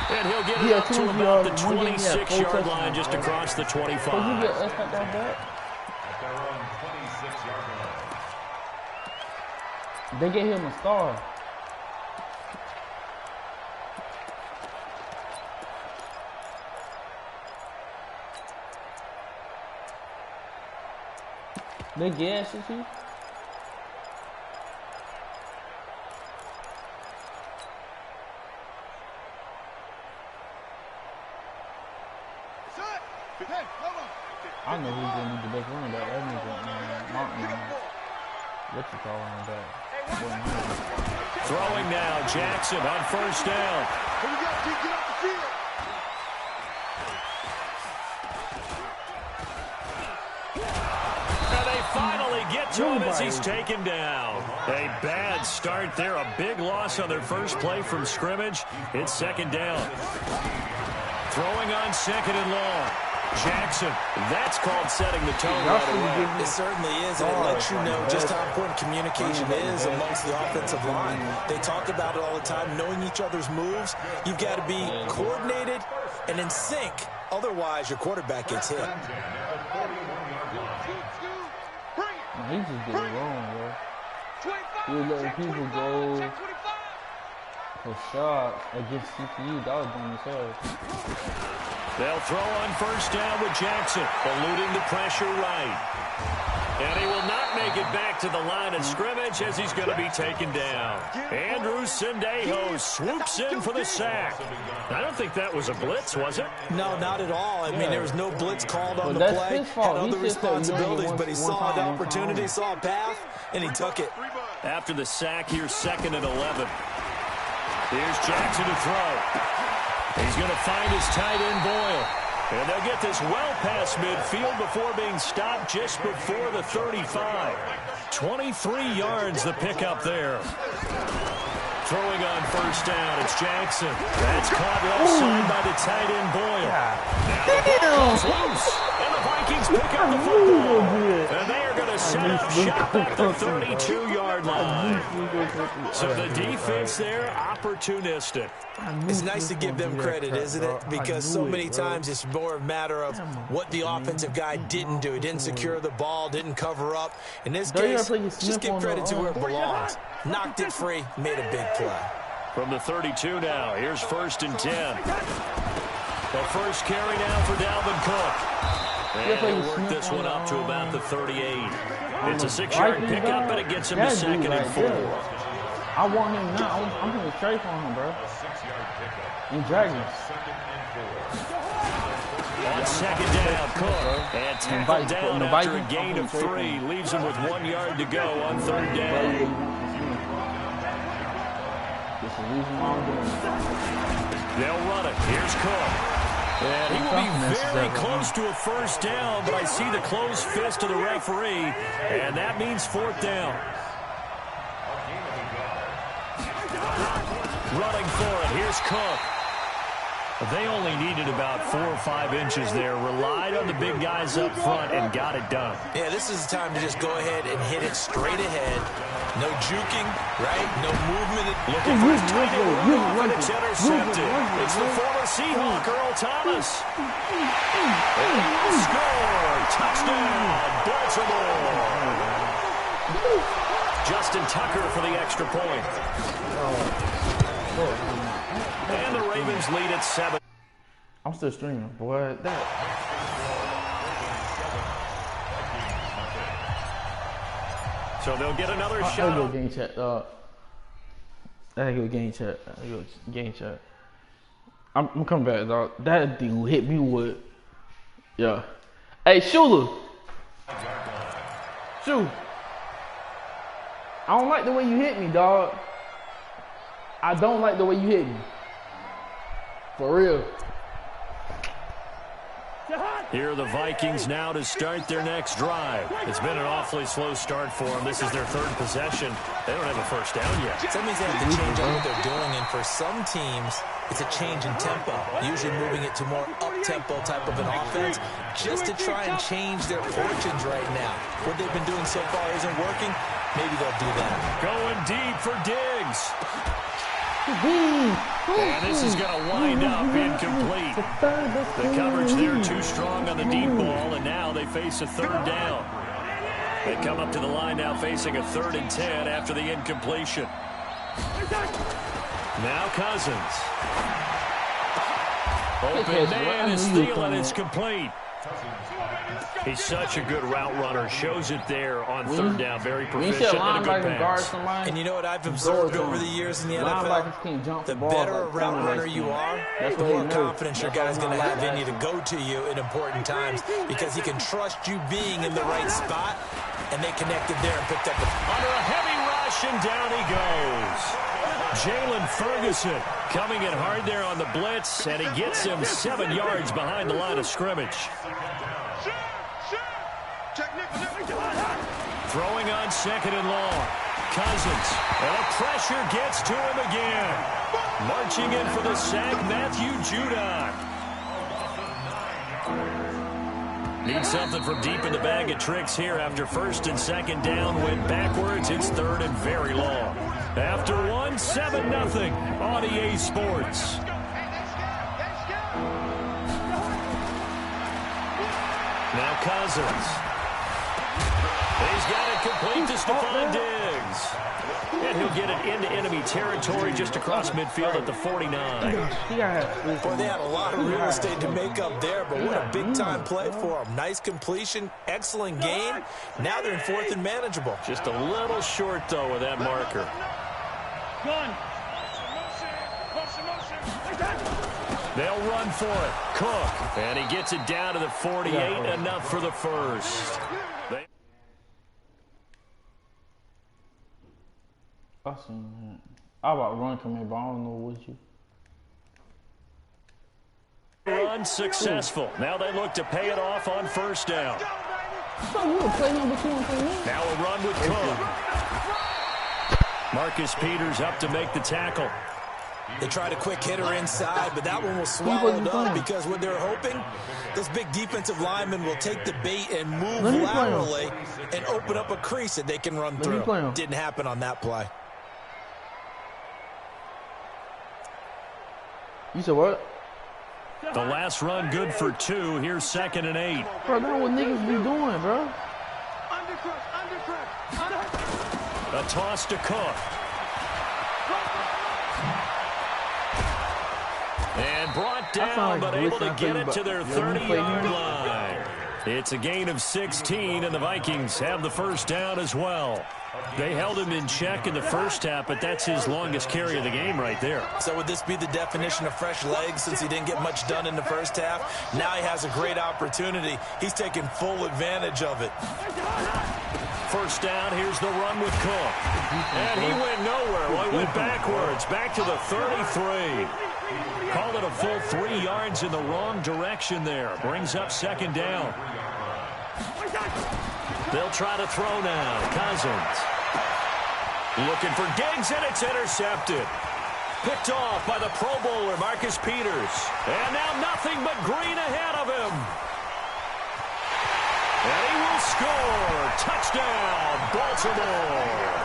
and he'll get it up to about the 26-yard line, just across the 25. So you get us at that back? At their own 26-yard line. They get him a star. They gas it too? I know who's going to be the best running back. That nigga, Mountain. What you call running back? Throwing now, Jackson on first down. Here we go, get off the field. And they finally get to him as he's taken down. A bad start there. A big loss on their first play from scrimmage. It's second down. Throwing on second and long. Jackson, that's called setting the tone right away. It certainly is, and it lets you know just how important communication is amongst the offensive line. They talk about it all the time, knowing each other's moves. You've got to be coordinated and in sync. Otherwise, your quarterback gets hit. He just did it wrong, bro. He was letting people go for shots against CPU. That was dumb as hell. They'll throw on first down with Jackson, eluding the pressure right. And he will not make it back to the line of scrimmage as he's going to be taken down. Andrew Sendejo swoops in for the sack. I don't think that was a blitz, was it? No, not at all. I mean, there was no blitz called on the play. Had other responsibilities, but he saw an opportunity, saw a path, and he took it. After the sack, here's 2nd and 11. Here's Jackson to throw. He's going to find his tight end, Boyle. And they'll get this well past midfield before being stopped just before the 35. 23 yards the pickup there. Throwing on first down, it's Jackson. That's caught left side by the tight end, Boyle. Now the ball comes loose, and the Vikings pick up the football. And they are going to set up shop at the 32-yard line. So the defense there, opportunistic. It's nice to give them credit, isn't it? Because so many times it's more a matter of what the offensive guy didn't do. He didn't secure the ball, didn't cover up. In this case, just give credit to where it belongs. Knocked it free, made a big play. From the 32 now, here's 1st and 10. The first carry now for Dalvin Cook. And he'll work this one up to about the 38. It's a 6-yard pickup, and it gets him to 2nd and 4. I want him now. I'm going to straight on him, bro. And Dragons. On 2nd down, Cook. And tackled down after a gain of 3. Leaves him with 1 yard to go on 3rd down. They'll run it. Here's Cook. And he will be very close to a first down, but I see the closed fist of the referee, and that means 4th down. Running for it. Here's Cook. They only needed about 4 or 5 inches there. Relied on the big guys up front and got it done. Yeah, this is the time to just go ahead and hit it straight ahead. No juking, right? No movement. Looking for his tight end, and it's intercepted. It's the former Seahawk, Earl Thomas. And score! Touchdown, Baltimore! Justin Tucker for the extra point. And the Ravens lead at 7. I'm still streaming, boy. So they'll get another shot. I go game chat, dog. I go game chat. I'm coming back, dog. That thing hit me with. Yeah. Hey, Shula. Shula. I don't like the way you hit me, dog. I don't like the way you hit me. For real. Here are the Vikings now to start their next drive. It's been an awfully slow start for them. This is their 3rd possession. They don't have a first down yet. That means they have to change up what they're doing, and for some teams, it's a change in tempo, usually moving it to more up-tempo type of an offense, just to try and change their fortunes right now. What they've been doing so far isn't working. Maybe they'll do that. Going deep for Diggs. And this is going to wind up incomplete. The coverage there too strong on the deep ball, and now they face a 3rd down. They come up to the line now facing a 3rd and 10 after the incompletion. Now Cousins. Open man is Thielen. It's complete. He's such a good route runner. Shows it there on 3rd down. Very proficient and a good pass. And you know what I've observed over the years in the NFL? The better a route runner you are, the more confidence your guy's going to have in you to go to you in important times, because he can trust you being in the right spot, and they connected there and picked up the... Under a heavy rush, and down he goes. Jalen Ferguson coming in hard there on the blitz, and he gets him 7 yards behind the line of scrimmage. Throwing on 2nd and long. Cousins. And the pressure gets to him again. Marching in for the sack, Matthew Judon. Need something from deep in the bag of tricks here after 1st and 2nd down. Went backwards. It's 3rd and very long. After 1, 7-0 on EA Sports. Now Cousins. He's got it complete to Stephon Diggs. And he'll get it into enemy territory just across midfield at the 49. Boy, they had a lot of real estate to make up there, but what a big-time play for them. Nice completion, excellent game. Now they're in 4th and manageable. Just a little short, though, with that marker. They'll run for it. Cook. And he gets it down to the 48. Enough for the first. I seen that. I about run come in, but I don't know what you. Run successful. Now they look to pay it off on 1st down. Now a run with Cook. Marcus Peters up to make the tackle. They tried a quick hitter inside, but that one was swallowed up because what they're hoping, this big defensive lineman will take the bait and move laterally and open up a crease that they can run through. Didn't happen on that play. You said what? The last run good for 2. Here's 2nd and 8. Bro, that's what niggas be doing, bro. A toss to Cook. And brought down, but able to get it to their 30-yard line. It's a gain of 16, and the Vikings have the 1st down as well. They held him in check in the 1st half, but that's his longest carry of the game right there. So would this be the definition of fresh legs since he didn't get much done in the 1st half? Now he has a great opportunity. He's taking full advantage of it. 1st down, here's the run with Cook. And he went nowhere. Well, he went backwards, back to the 33. Call it a full 3 yards in the wrong direction there. Brings up 2nd down. They'll try to throw now. Cousins. Looking for Diggs, and it's intercepted. Picked off by the Pro Bowler, Marcus Peters. And now nothing but green ahead of him. And he will score. Touchdown, Baltimore.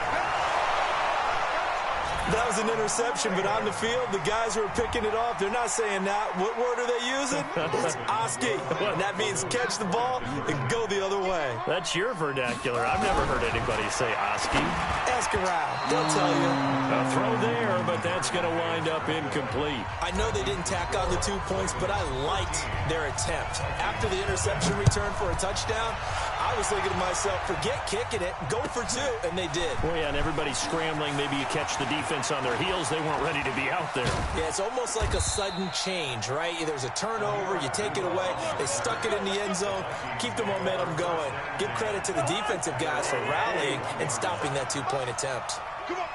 That was an interception, but on the field, the guys who are picking it off, they're not saying that. What word are they using? It's Oski. And that means catch the ball and go the other way. That's your vernacular. I've never heard anybody say Oski. Ask around. They'll tell you. A throw there, but that's going to wind up incomplete. I know they didn't tack on the 2 points, but I liked their attempt. After the interception return for a touchdown, I was thinking to myself, forget kicking it, go for 2, and they did. Well, yeah, and everybody's scrambling. Maybe you catch the defense on their heels. They weren't ready to be out there. Yeah, it's almost like a sudden change, right? There's a turnover, you take it away, they stuck it in the end zone, keep the momentum going. Give credit to the defensive guys for rallying and stopping that 2-point attempt.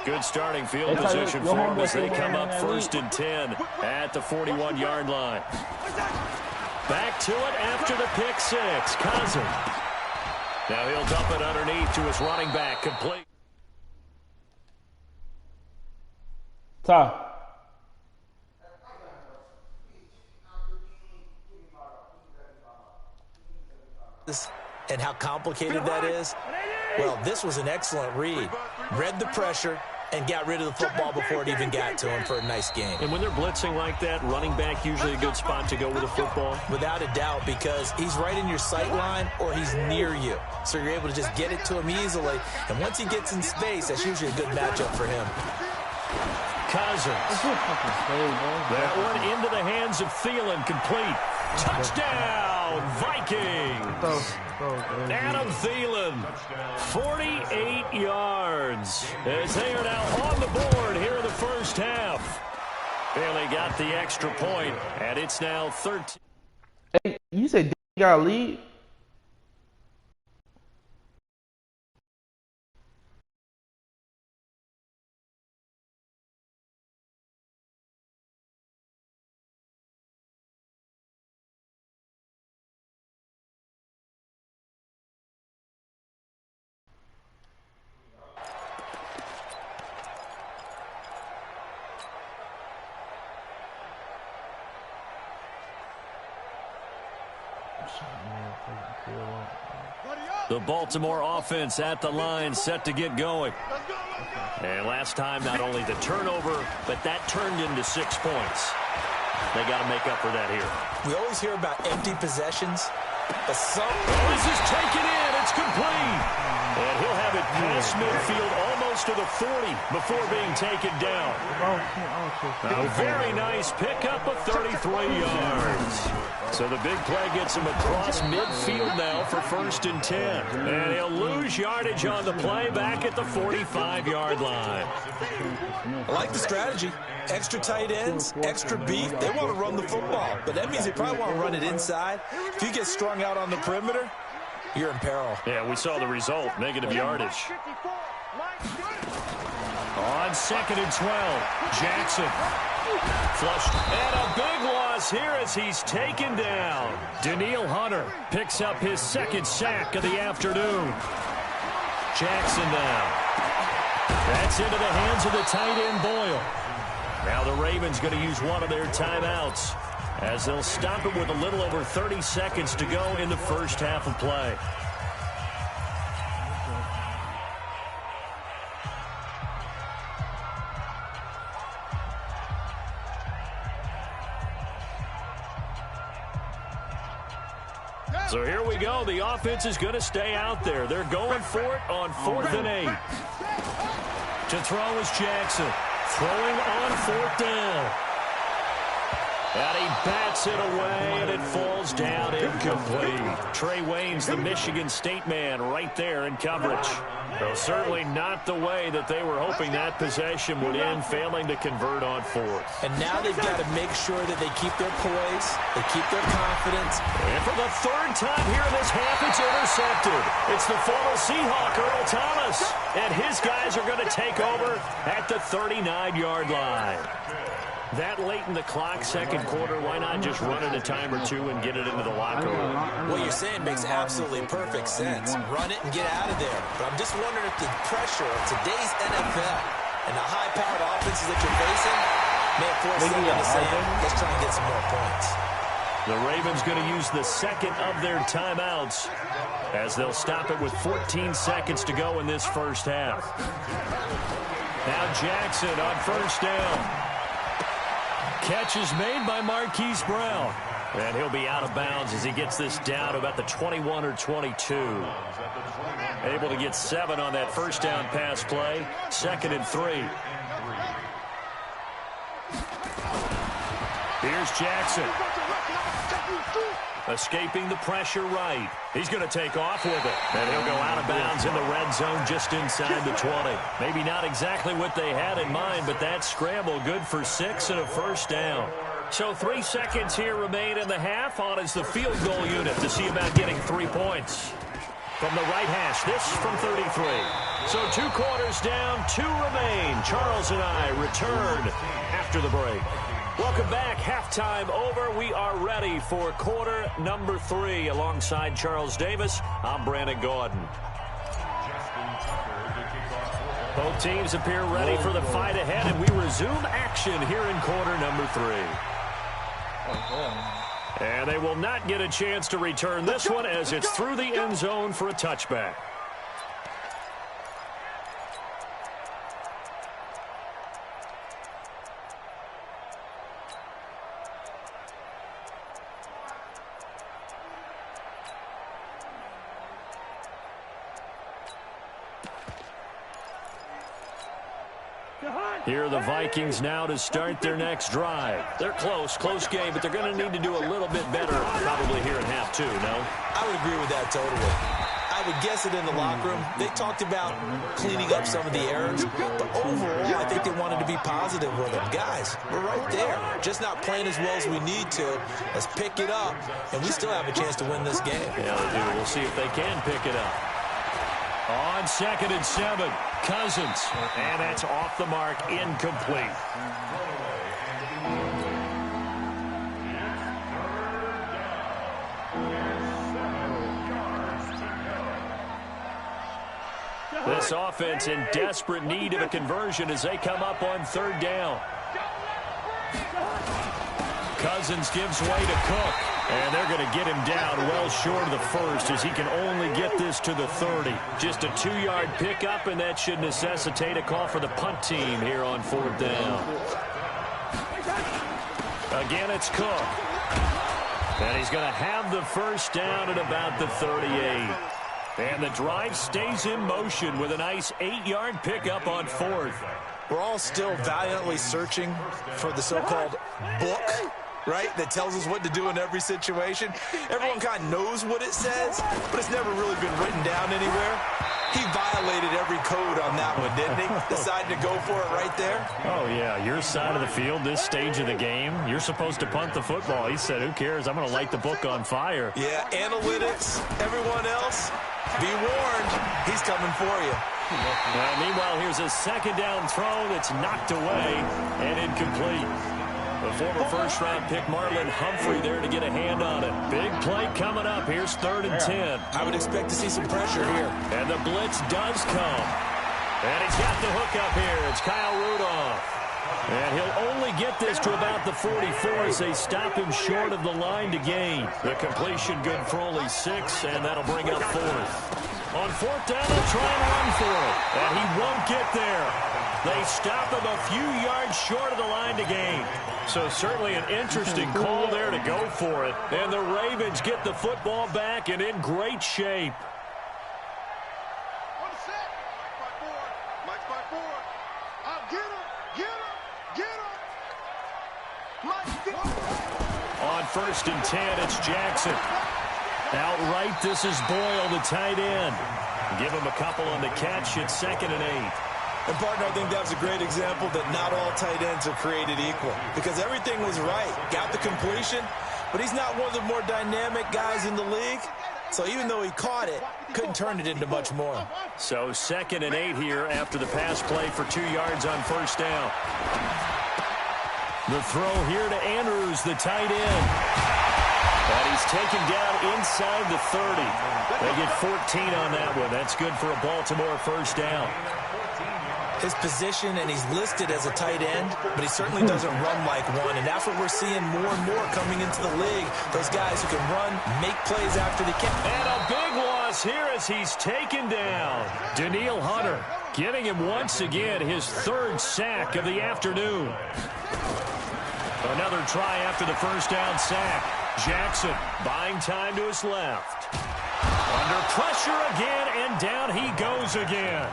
Good starting field position for them as they come up 1st and 10 at the 41-yard line. Back to it after the pick 6. Cousins. Now he'll dump it underneath to his running back, complete. Ty. And how complicated that is? Well, this was an excellent read. Read the pressure and got rid of the football before it even got to him for a nice game. And when they're blitzing like that, running back usually a good spot to go with the football? Without a doubt, because he's right in your sight line or he's near you. So you're able to just get it to him easily. And once he gets in space, that's usually a good matchup for him. Cousins. That one into the hands of Thielen, complete. Touchdown, Vikings. Adam Thielen, 48 yards as they are now on the board here in the 1st half. Barely got the extra point, and it's now 13. Hey, you said they got a lead? The Baltimore offense at the line, set to get going. And last time, not only the turnover, but that turned into 6 points. They got to make up for that here. We always hear about empty possessions, but some... This is taken in. It's complete. And he'll have it past midfield almost to the 40 before being taken down. A very nice pickup of 33 yards. So the big play gets him across midfield now for 1st and 10. And he'll lose yardage on the play back at the 45-yard line. I like the strategy. Extra tight ends, extra beef. They want to run the football, but that means they probably want to run it inside. If you get strung out on the perimeter, you're in peril. Yeah, we saw the result, negative yardage. On 2nd and 12, Jackson flushed. And a big loss here as he's taken down. Daniil Hunter picks up his 2nd sack of the afternoon. Jackson down. That's into the hands of the tight end Boyle. Now the Ravens going to use one of their timeouts as they'll stop it with a little over 30 seconds to go in the first half of play. So here we go. The offense is going to stay out there. They're going for it on 4th and 8. To throw is Jackson. Throwing on 4th down. And he bats it away, and it falls down incomplete. Trey Wayne's the Michigan State man right there in coverage. Well, certainly not the way that they were hoping that possession would end, failing to convert on 4th. And now they've got to make sure that they keep their poise, they keep their confidence. And for the 3rd time here in this half, it's intercepted. It's the former Seahawk, Earl Thomas. And his guys are going to take over at the 39-yard line. That late in the clock, 2nd quarter, why not just run it a time or two and get it into the locker room? What you're saying makes absolutely perfect sense. Run it and get out of there. But I'm just wondering if the pressure of today's NFL and the high-powered offenses that you're facing may force them to say, let's try and get some more points. The Ravens going to use the 2nd of their timeouts as they'll stop it with 14 seconds to go in this first half. Now Jackson on 1st down. Catch is made by Marquise Brown. And he'll be out of bounds as he gets this down about the 21 or 22. Able to get 7 on that 1st down pass play. 2nd and 3. Here's Jackson. Escaping the pressure right. He's going to take off with it. And he'll go out of bounds in the red zone just inside the 20. Maybe not exactly what they had in mind, but that scramble good for 6 and a 1st down. So 3 seconds here remain in the half. On is the field goal unit to see about getting 3 points. From the right hash, this from 33. So 2 quarters down, 2 remain. Charles and I return after the break. Welcome back. Halftime over. We are ready for quarter number 3. Alongside Charles Davis, I'm Brandon Gordon. Both teams appear ready for the fight ahead, and we resume action here in quarter number 3. And they will not get a chance to return this one as it's through the end zone for a touchback. Here are the Vikings now to start their next drive. They're close game, but they're going to need to do a little bit better probably here in half 2, no? I would agree with that totally. I would guess it in the locker room. They talked about cleaning up some of the errors, but overall, I think they wanted to be positive with them. Guys, we're right there. Just not playing as well as we need to. Let's pick it up, and we still have a chance to win this game. Yeah, they do. We'll see if they can pick it up. On 2nd and 7, Cousins. And that's off the mark, incomplete. This offense in desperate need of a conversion as they come up on 3rd down. Cousins gives way to Cook. And they're going to get him down well short of the first as he can only get this to the 30. Just a 2-yard pickup, and that should necessitate a call for the punt team here on 4th down. Again, it's Cook. And he's going to have the first down at about the 38. And the drive stays in motion with a nice 8-yard pickup on 4th. We're all still valiantly searching for the so-called book, right, that tells us what to do in every situation. Everyone kind of knows what it says, but it's never really been written down anywhere. He violated every code on that one, didn't he? Decided to go for it right there. Oh, yeah, your side of the field, this stage of the game, you're supposed to punt the football. He said, who cares? I'm going to light the book on fire. Yeah, analytics, everyone else, be warned, he's coming for you. Well, meanwhile, here's a 2nd down throw that's knocked away and incomplete. The former first-round pick Marlon Humphrey there to get a hand on it. Big play coming up. Here's 3rd and 10. I would expect to see some pressure here. And the blitz does come. And he's got the hook up here. It's Kyle Rudolph. And he'll only get this to about the 44 as they stop him short of the line to gain. The completion good for only 6, and that'll bring up 4th. On 4th down, they'll try and run for it. And he won't get there. They stop him a few yards short of the line to gain. So certainly an interesting call there to go for it. And the Ravens get the football back and in great shape. On 1st and 10, it's Jackson. Outright, this is Boyle, the tight end. Give him a couple on the catch. It's 2nd and 8. And, partner, I think that was a great example that not all tight ends are created equal. Because everything was right. Got the completion, but he's not one of the more dynamic guys in the league. So even though he caught it, couldn't turn it into much more. So 2nd and 8 here after the pass play for 2 yards on 1st down. The throw here to Andrews, the tight end. And he's taken down inside the 30. They get 14 on that one. That's good for a Baltimore first down. His position, and he's listed as a tight end, but he certainly doesn't run like one, and that's what we're seeing more and more coming into the league. Those guys who can run, make plays after the catch. And a big loss here as he's taken down. Daniil Hunter getting him once again his 3rd sack of the afternoon. Another try after the first down sack. Jackson buying time to his left. Under pressure again, and down he goes again.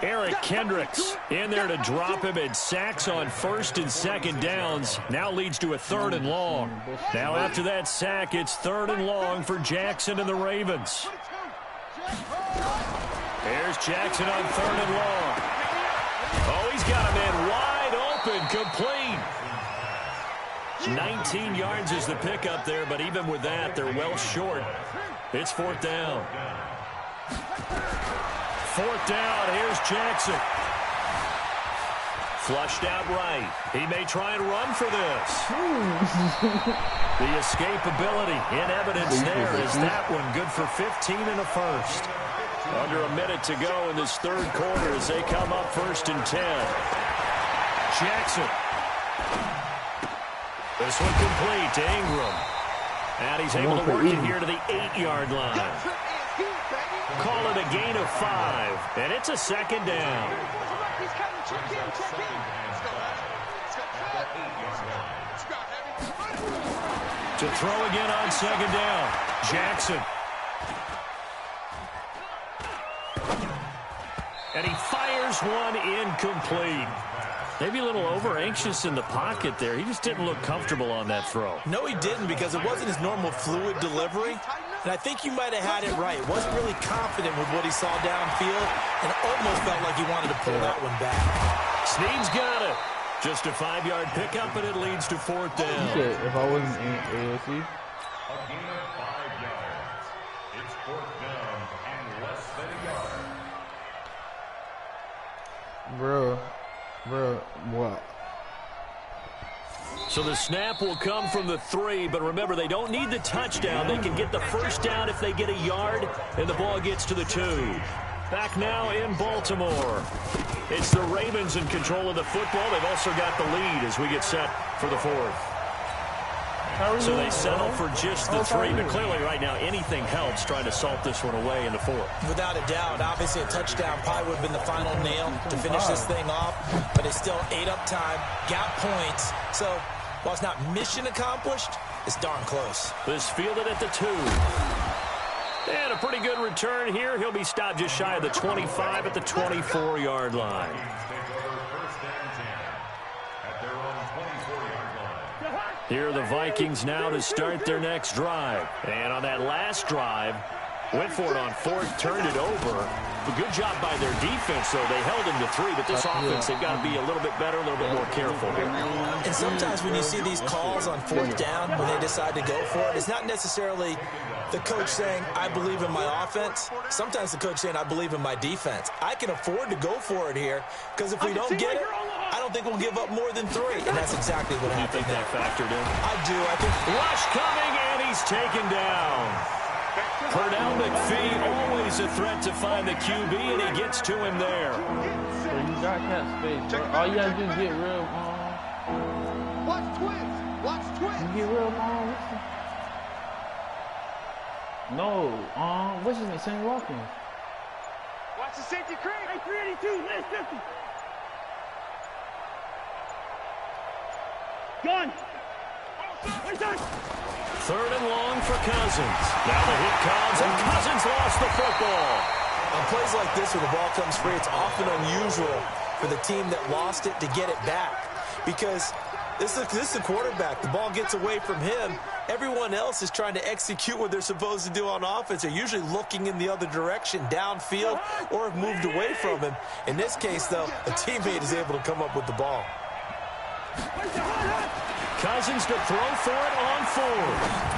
Eric Kendricks in there to drop him, and sacks on 1st and 2nd downs. Now leads to a 3rd and long. Now after that sack, it's 3rd and long for Jackson and the Ravens. Here's Jackson on 3rd and long. Oh, he's got a man wide open, complete. 19 yards is the pickup there, but even with that, they're well short. It's 4th down. 4th down, here's Jackson. Flushed out right. He may try and run for this. The escapability in evidence there is that one good for 15 and a first. Under a minute to go in this 3rd quarter as they come up 1st and 10. Jackson. This one complete to Ingram. And he's able to work it here to the 8-yard line. Call it a gain of 5, and it's a 2nd down. To throw again on 2nd down, Jackson. And he fires one incomplete. Maybe a little over-anxious in the pocket there. He just didn't look comfortable on that throw. No, he didn't, because it wasn't his normal fluid delivery. And I think you might have had it right. Wasn't really confident with what he saw downfield, and almost felt like he wanted to pull that one back. Snead's got it. Just a 5-yard pickup, and it leads to 4th down. If I wasn't in AOC. A gain of 5 yards. It's 4th down and less than a yard. Bro, what? So the snap will come from the 3, but remember, they don't need the touchdown. They can get the first down if they get a yard, and the ball gets to the 2. Back now in Baltimore. It's the Ravens in control of the football. They've also got the lead as we get set for the 4th. So they settle for just the 3. But clearly right now anything helps trying to salt this one away in the 4th. Without a doubt, obviously a touchdown probably would have been the final nail to finish this thing off. But it's still 8 up time, got points. So while it's not mission accomplished, it's darn close. This fielded at the 2. And a pretty good return here. He'll be stopped just shy of the 25 at the 24-yard line. Here are the Vikings now to start their next drive. And on that last drive, went for it on 4th, turned it over. A good job by their defense, though. They held him to 3, but this offense, they've got to be a little bit better, a little bit more careful here. And sometimes when you see these calls on 4th down, when they decide to go for it, it's not necessarily the coach saying, I believe in my offense. Sometimes the coach saying, I believe in my defense. I can afford to go for it here, because if we don't get it, I don't think we'll give up more than 3. And that's exactly what happened. You think that factored in? I do. I think rush coming, and he's taken down. Pernell McPhee, always a threat to find the QB, and he gets to him there. Bro, you got that space, bro. All you gotta do is get real, Watch twins. Watch twins. You get real, No, what's his name? Sammy Watkins. Watch the safety creep. Hey, 382, last 50. Gun. Wait, done. 3rd and long for Cousins. Now the hit comes, and Cousins lost the football. on plays like this where the ball comes free, it's often unusual for the team that lost it to get it back, because this is the quarterback. The ball gets away from him. Everyone else is trying to execute what they're supposed to do on offense. They're usually looking in the other direction, downfield, or have moved away from him. In this case, though, a teammate is able to come up with the ball. Cousins to throw for it on fourth.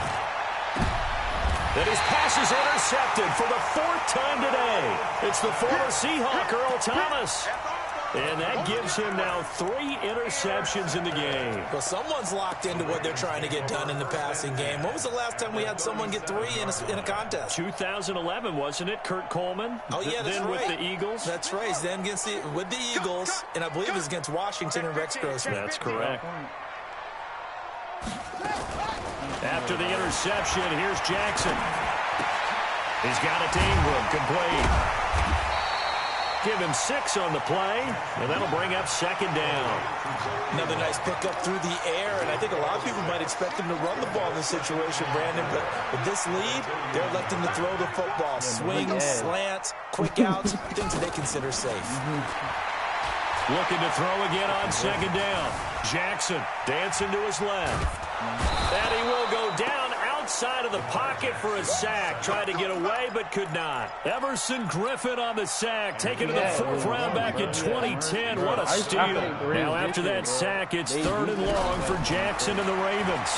Then his pass is intercepted for the 4th time today. It's the former Seahawk, Earl Thomas. And that gives him now 3 interceptions in the game. Well, someone's locked into what they're trying to get done in the passing game. When was the last time we had someone get 3 in a contest? 2011, wasn't it? Kurt Coleman. Oh, yeah, that's then right. with the Eagles. That's right. Then with the Eagles, and I believe it was against Washington and Rex Grossman. That's correct. After the interception, here's Jackson. He's got it to Ingram, complete. Give him 6 on the play, and that'll bring up 2nd down. Another nice pickup through the air, and I think a lot of people might expect him to run the ball in this situation, Brandon, but with this lead, they're electing to throw the football. Swings, slants, quick outs, things that they consider safe. Looking to throw again on 2nd down. Jackson dancing to his left. And he will go down outside of the pocket for a sack. Tried to get away, but could not. Everson Griffin on the sack, taken to the 4th round back in 2010. What a steal. Now after that sack, it's 3rd and long for Jackson and the Ravens.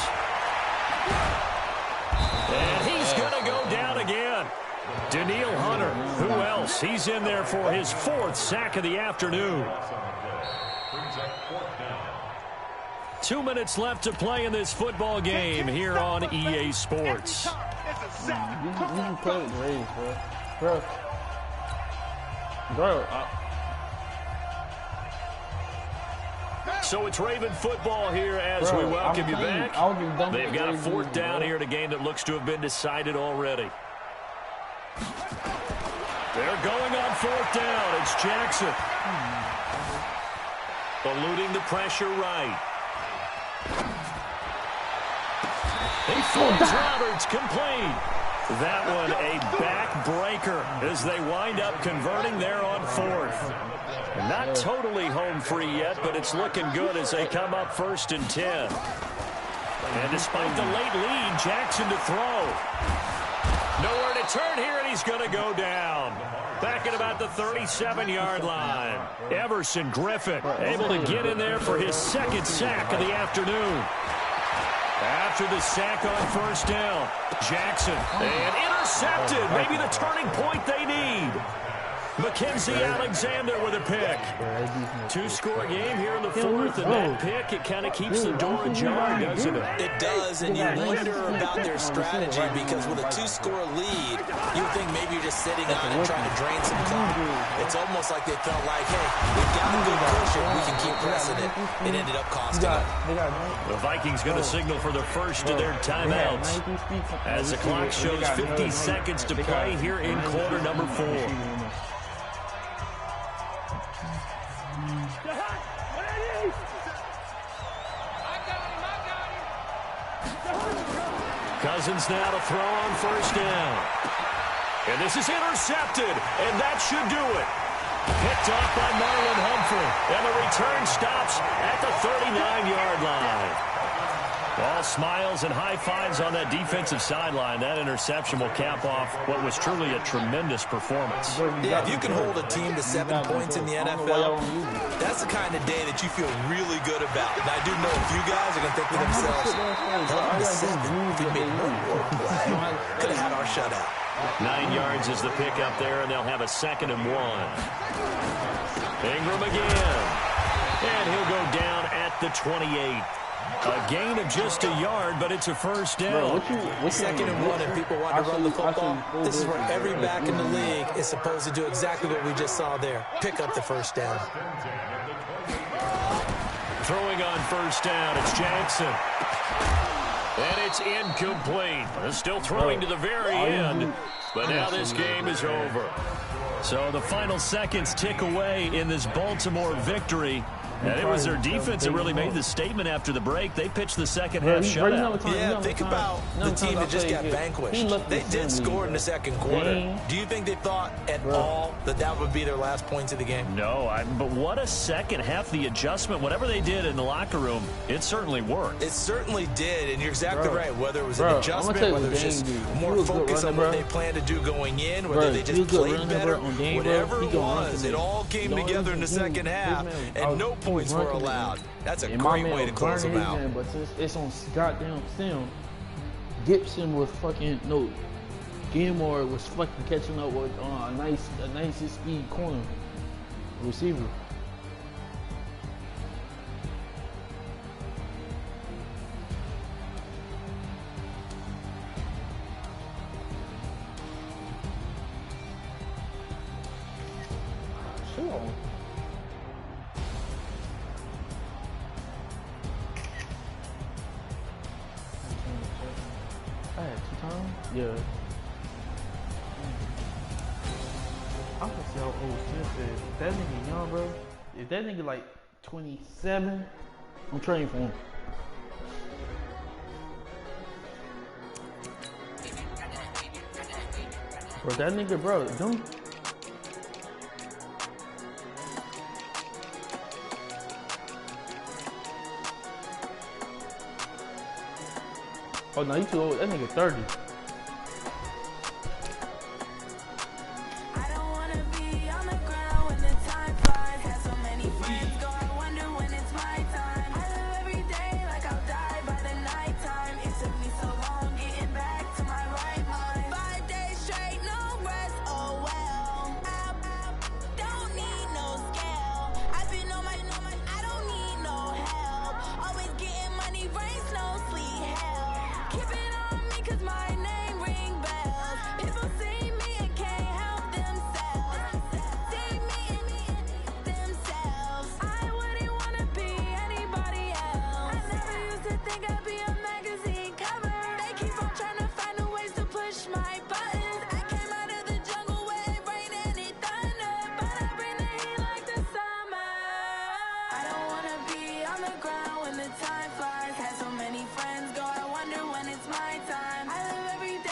And he's going to go down again. Daniil Hunter, who else? He's in there for his 4th sack of the afternoon. 2 minutes left to play in this football game here on EA Sports. You can play with the Rays, bro. So it's Raven football here as we welcome you back. They've got a 4th down here in a game that looks to have been decided already. They're going on 4th down. It's Jackson. Eluding the pressure right. He finds Roberts, complete. That one a backbreaker as they wind up converting there on 4th. Not totally home free yet, but it's looking good as they come up 1st and 10. And despite the late lead, Jackson to throw. Nowhere to turn here, and he's going to go down. Back at about the 37-yard line. Everson Griffin able to get in there for his 2nd sack of the afternoon. After the sack on 1st down, Jackson, and intercepted. Maybe the turning point they need. Mackenzie Alexander with a pick. Two-score game here in the fourth, and that pick, it kind of keeps the door ajar, doesn't it? It does, and you wonder about their strategy because with a two-score lead, you would think maybe you're just sitting on it trying to drain some clock. It's almost like they felt like, hey, we've got a good cushion, we can keep pressing it. It ended up costing them. The Vikings going to signal for the first of their timeouts as the clock shows 50 seconds to play here in quarter number 4. Cousins now to throw on first down. And this is intercepted, and that should do it. Picked off by Marlon Humphrey, and the return stops at the 39-yard line. All smiles and high fives on that defensive sideline. That interception will cap off what was truly a tremendous performance. Yeah, if you can hold a team to 7 points in the NFL, that's the kind of day that you feel really good about. And I do know a few guys are going to think to themselves, held to 7, if we made one more play, could have had our shutout. 9 yards is the pick up there, and they'll have a 2nd and 1. Ingram again. And he'll go down at the 28. A gain of just a yard, but it's a first down. 2nd and 1, and people want to run the football. This is where every back in the league is supposed to do exactly what we just saw there. Pick up the first down. Throwing on first down, it's Jackson. And it's incomplete. Still throwing to the very end, but now this game is over. So the final seconds tick away in this Baltimore victory. And it was their defense that really made the statement after the break. They pitched the second half shutout. Yeah, think about the team that just got vanquished. They did score in the second quarter. Do you think they thought at all that that would be their last points of the game? No, but what a second half. The adjustment, whatever they did in the locker room, it certainly worked. It certainly did, and you're exactly right. Whether it was an adjustment, whether it was just more focus on what they planned to do going in, whether they just played better, whatever it was, it all came together in the second half, and no points were allowed. That's a great way to close them out. But since it's on goddamn film, Gibson was fucking Gilmore was fucking catching up with a nice speed corner receiver. Sure. I had 2 times? Yeah. I can see how old Smith is. If that nigga young, bro. If that nigga like 27, I'm trading for him. Bro, that nigga, bro, don't. Oh no, you too old. That nigga 30. Time flies, had so many friends go, I wonder when it's my time. I live every day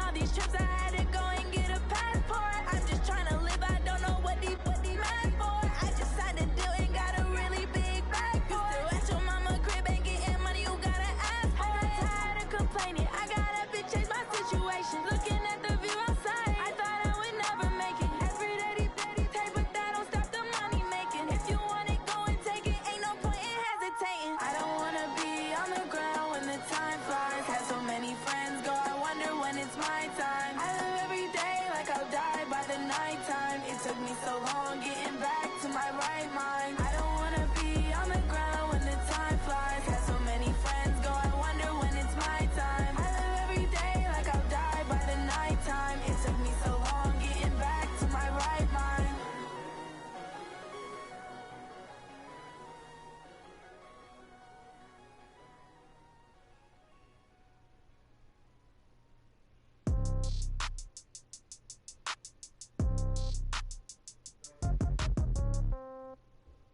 all these trips, I had to go and get a passport. I'm just trying to live, I don't know what these mad for. I just signed a deal and got a really big bag for it. At your mama crib ain't getting money, you gotta ask for it. I'm tired of complaining, I gotta change my situation. Looking at the view outside, I thought I would never make it. Every day they take, but that don't stop the money making. If you want it, go and take it, ain't no point in hesitating. I don't wanna be on the ground when the time flies. Had so many friends go, I wonder when it's my time. I live every day like I'll die by the nighttime. It took me so long getting back to my right mind. I don't wanna be on the ground when the time flies. Had so many friends go, I wonder when it's my time. I live every day like I'll die by the nighttime. It took me so long getting back to my right mind.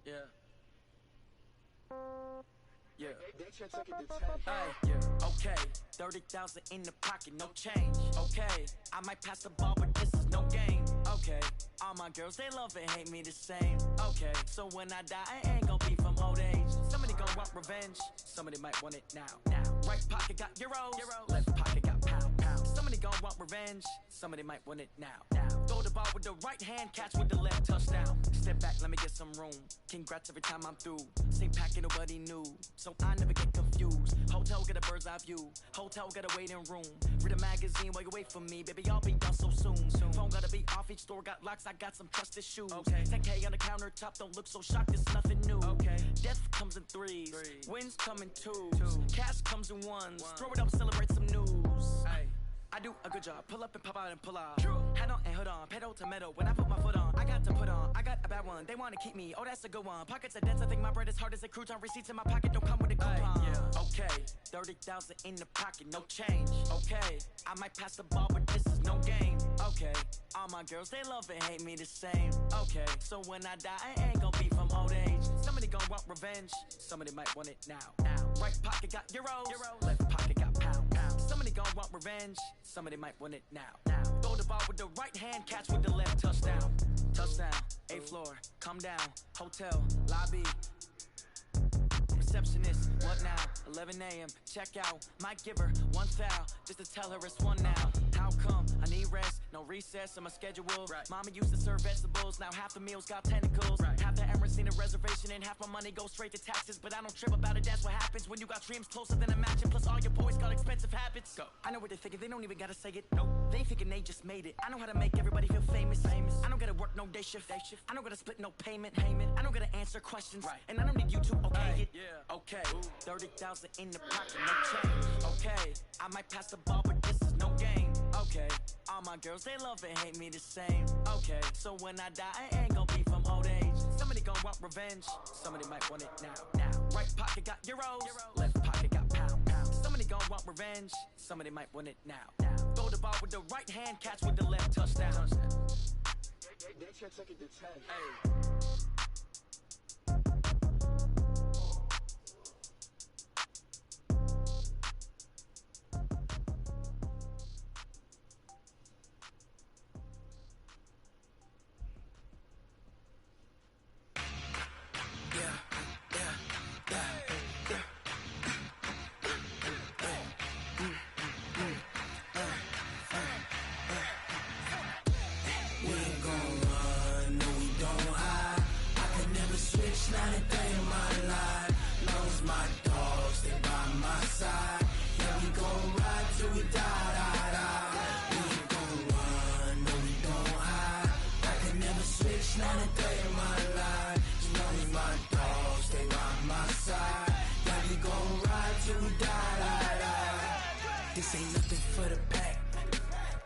Yeah. Yeah. Hey, yeah. Okay. 30,000 in the pocket, no change. Okay. I might pass the ball, but this is no game. Okay. All my girls, they love and hate me the same. Okay. So when I die, I ain't gon' be from old age. Somebody gon' want revenge. Somebody might want it now. Right pocket got euros. Left pocket got pound. Somebody gon' want revenge. Somebody might want it now. Throw the ball with the right hand, catch with the left, touchdown. Step back, let me get some room. Congrats every time I'm through. Same packet, nobody knew, so I never get confused. Hotel get a bird's eye view. Hotel got a waiting room. Read a magazine while you wait for me, baby. I'll be done so soon. Phone gotta be off. Each store got locks. I got some trusted shoes. 10K on the countertop. Don't look so shocked. It's nothing new. Death comes in threes. Wins come in twos. Cash comes in ones. Throw it up, celebrate some news. I do a good job. Pull up and pop out and pull out. Head on and hood on. Pedal to metal. When I put my foot on, I got to put on. I got a bad one. They want to keep me. Oh, that's a good one. Pockets are dense. I think my bread is hard as a crouton. Receipts in my pocket don't come with a coupon. Okay. 30,000 in the pocket. No change. Okay. I might pass the ball, but this is no game. Okay. All my girls, they love and hate me the same. Okay. So when I die, I ain't gon' be from old age. Somebody gon' want revenge. Somebody might want it now. Right pocket got euros. Left pocket got pound. Somebody gon' want revenge. Somebody might want it now. Throw the ball with the right hand, catch with the left, touchdown. Touchdown, 8th floor, come down, hotel, lobby. Receptionist, what now? 11 a.m., check out. Might give her one foul, just to tell her it's one now. How come? I need rest, no recess on my schedule. Mama used to serve vegetables, now half the meals got tentacles. Half the Emirates need a reservation and half my money goes straight to taxes. But I don't trip about it, that's what happens when you got dreams closer than a mansion. Plus all your boys got expensive habits. Go. I know what they're thinking, they don't even gotta say it. Nope. They thinking they just made it. I know how to make everybody feel famous. I don't gotta work no day shift. I don't gotta split no payment. I don't gotta answer questions. And I don't need you to okay it. Okay, 30,000 in the pocket, no change. Okay, I might pass the ball, but this is no game. Okay, all my girls, they love and hate me the same. Okay, so when I die, I ain't gon' be from old age. Somebody gon' want revenge. Somebody might want it now. Right pocket got euros. Left pocket got pound. Somebody gon' want revenge. Somebody might want it now. Throw the ball with the right hand, catch with the left, touchdown. They can't take it to 10. Not a day in my life. Knows my dogs, they by my side. Yeah, we gon' ride till we die. We ain't gon' run, no we don't hide. I can never switch, not a day in my life. Knows my dogs, they by my side. Yeah, we gon' ride till we die. This ain't nothing for the pack.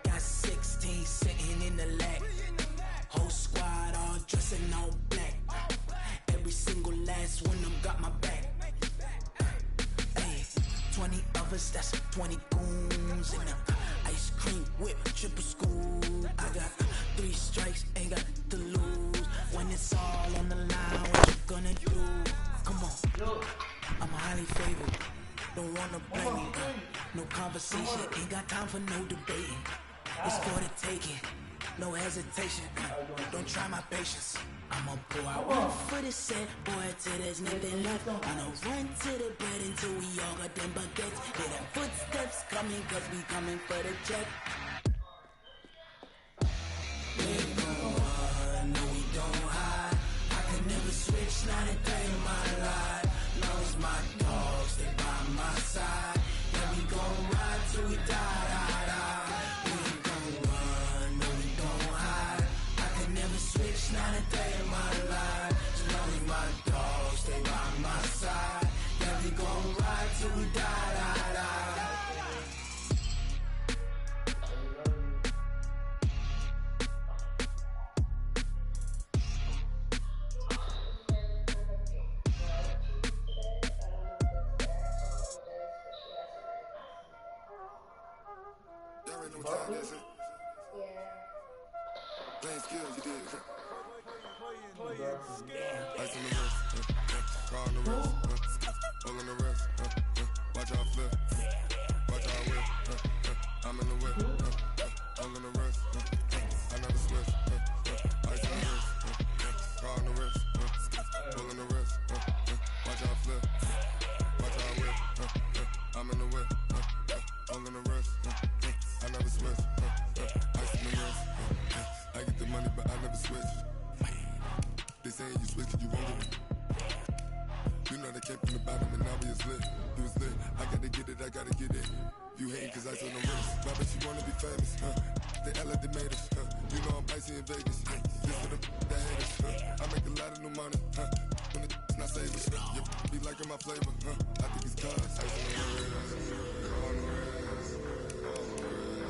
Got 16 sitting in the lag. Whole squad all dressing all black. Every single last one of them got my back. Hey, 20 of us, that's 20 goons. And ice cream whip, triple school. I got 3 strikes, ain't got to lose. When it's all on the line, what you gonna do? Come on, I'm highly favored. Don't wanna blame me. No conversation, ain't got time for no debating. It's for the taking, no hesitation. Don't try my patience. I'ma pour out one for the set, boy, till there's nothing left. I'ma run to the bed until we all got them baguettes. Hear them footsteps coming, cause we coming for the check. We ain't gon' run, no we don't hide. I can never switch, not a day in my life. Long as my dogs, they by my side. Yeah, we gon' ride till we die, die, die. We ain't gon' run, no we don't hide. I can never switch, not a day in my life. As long as my dogs, they by my side. Yeah, we gon' ride till we die, die, die. Playing skills, you did. Ice on the wrist, car on the wrist, all on the wrist, watch out flip, watch out whip, I'm in the whip, all on the wrist, I never switch, ice on the wrist, car on the wrist, all on the wrist, watch out flip, watch out whip, I'm in the whip, all on the wrist, I never switch, ice on the wrist, I get the money but I never switch. They saying you switch, you won't get it. You know they came from the bottom and now we is lit. You was lit, I gotta get it, I gotta get it. You hate cause I told them wrist. Why bet you wanna be famous, They LA, they made us, You know I'm icy in Vegas, This for the haters, I make a lot of new money, When it's not savers, You be liking my flavor, I think it's cause ice on the wrist, on the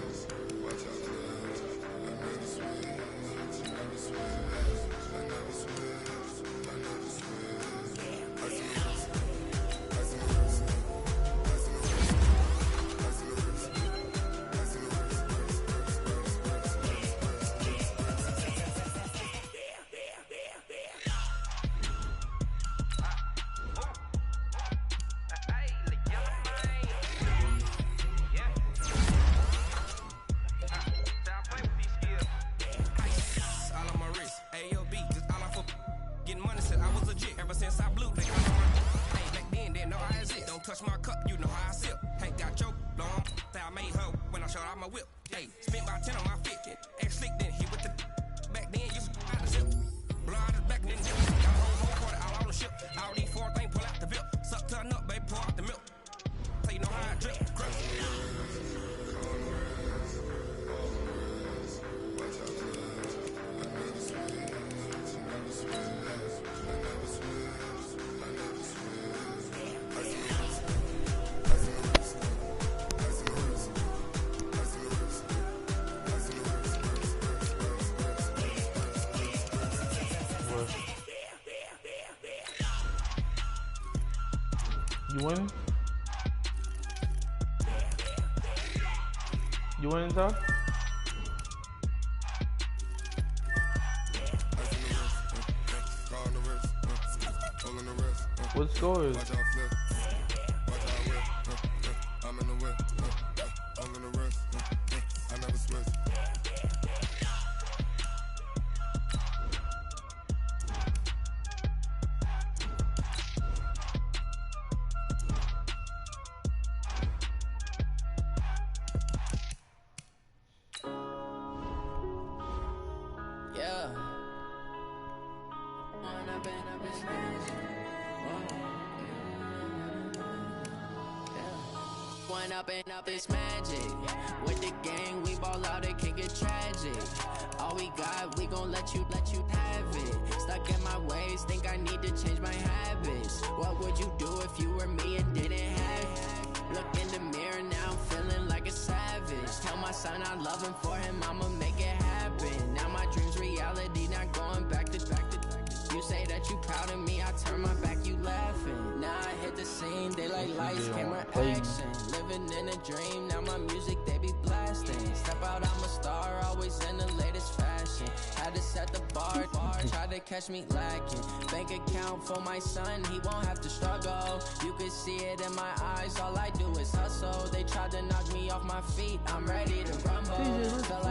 wrist, watch out for this. I never switch, I never switch. I never switch, I never switch. Ice on the wrist, ice on the wrist, ice on the wrist, ice on the wrist, ice on the touch my cup, you know how I sip. Hey, got your long, say I made her when I showed out my whip. Hey, spent about 10 on my 50. Ex slick, then he with the back then, you out the zip. Blow out his back, then zip. Got a whole party all on the ship. All these four things, pull out the bip. Suck, turn up, baby, pour out the milk. So you know how I drip. Crush. You winning? You winning, Todd? What score is? I'm in the whip, all in the wrist, I never switch. Up this magic. With the gang, we ball out, it can get tragic. All we got, we gon' let you have it. Stuck in my ways, think I need to change my habits. What would you do if you were me and didn't have it? Look in the mirror, now I'm feeling like a savage. Tell my son I love him, for him I'ma make it happen. Now my dreams reality, not going back to. You say that you proud of me, I turn my back, you laughing. Now I hit the scene, daylight lights, camera action. Living in a dream, now my music, they be blasting. Step out, I'm a star, always in the latest fashion. Had to set the bar, try to catch me lacking. Bank account for my son, he won't have to struggle. You can see it in my eyes, all I do is hustle. They tried to knock me off my feet, I'm ready to rumble. Felt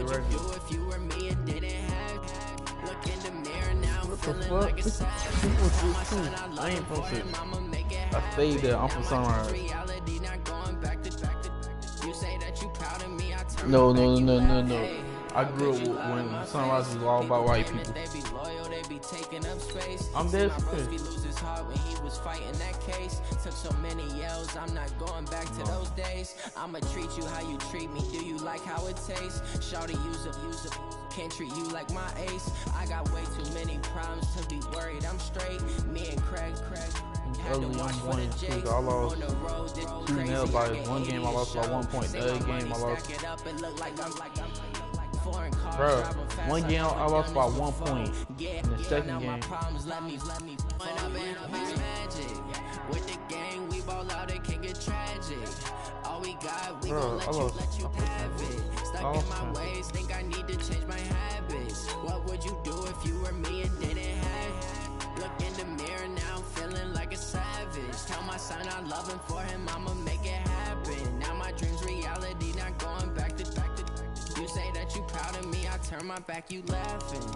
would you do if you were me and didn't have? Look in the mirror now, feeling like a savage. Tell my son I love him for him, I'ma make it happen. I stayed there. I'm from Sunrise. Reality not going back to. You say that you proud of me, I turn No. I grew up when Sunrise was all about white people. They be loyal, they be taking up space. I'm dead serious. He lose his heart when he was fighting that case. Took so many yells, I'm not going back to those days. I'ma treat you how you treat me. Do you like how it tastes? Shawty, use up. Can't treat you like my ace. I got way too many problems to be worried. I'm straight. Me and Craig. Early, I'm 1 and 2. I lost 2 nail bites. One game I lost by 1 point. The other game I lost. Bro, one game I lost by 1 point. In the second game. With the gang, we ball out, it can get tragic. All we got, we gon' let you have it. Stuck in my ways, think I need to change my habits. What would you do if you were me and didn't have? Look in the mirror now, feeling like a savage. Tell my son I love him for him, I'ma make it happen. Now my dreams reality, not going back to. You say that you proud of me, I turn my back, you laughing.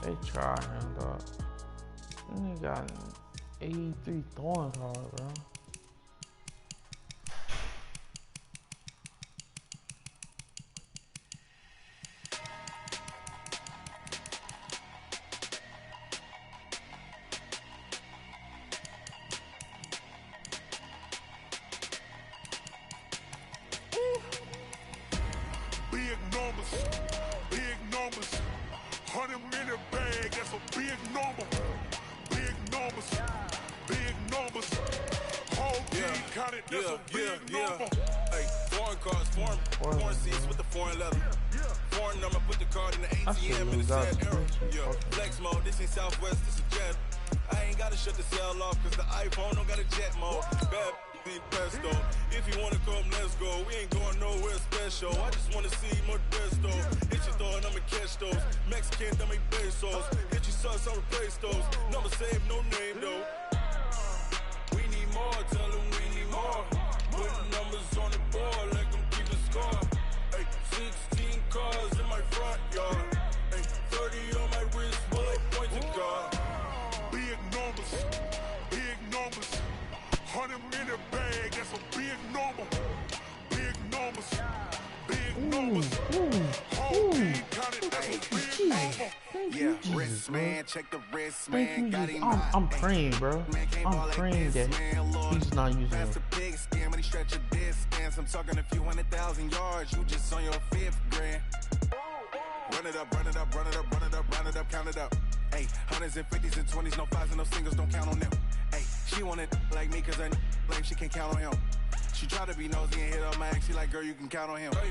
They try him, dog. They got 83 throwing hard, bro. Big numbers. 100-minute bag, that's a big number. Big numbers. Whole team counted, that's a big number. Hey, foreign cars, foreign seats with the foreign leather. Foreign number, put the card in the ATM in the sad era. Yeah, flex mode, this ain't Southwest, this is jet. I ain't gotta shut the cell off, cause the iPhone don't got a jet mode. Bad pesto. If you wanna come, let's go. We ain't going nowhere special. I just wanna see more desto. Hit your throw and I'ma catch those. Mexican, dummy pesos. Hit your sauce, I'll replace those. Number save, no name though. We need more, tell them we need more. Putting numbers on the board, let them keep a score. Hey, 16 cars in my front yard. Hey, 30 on my wrist, bullet point to God. Big numbers. 100-minute bag, that's a big number. Big numbers. Whole team counted, that's a big number. Yeah, wrist man, check the wrist man. Got him. I'm praying, bro. I'm praying that he's not using it. Big skin when he stretch a distance. I'm talking a few 100,000 yards. You just on your 5th grand. Run it up, count it up. Hey, hundreds and 50s and 20s, no 5s and no singles, don't count on them. Hey, she wanted like me cause her lame, she can't count on him. She tried to be nosy and hit up my ex, she like, girl, you can count on him. Hey,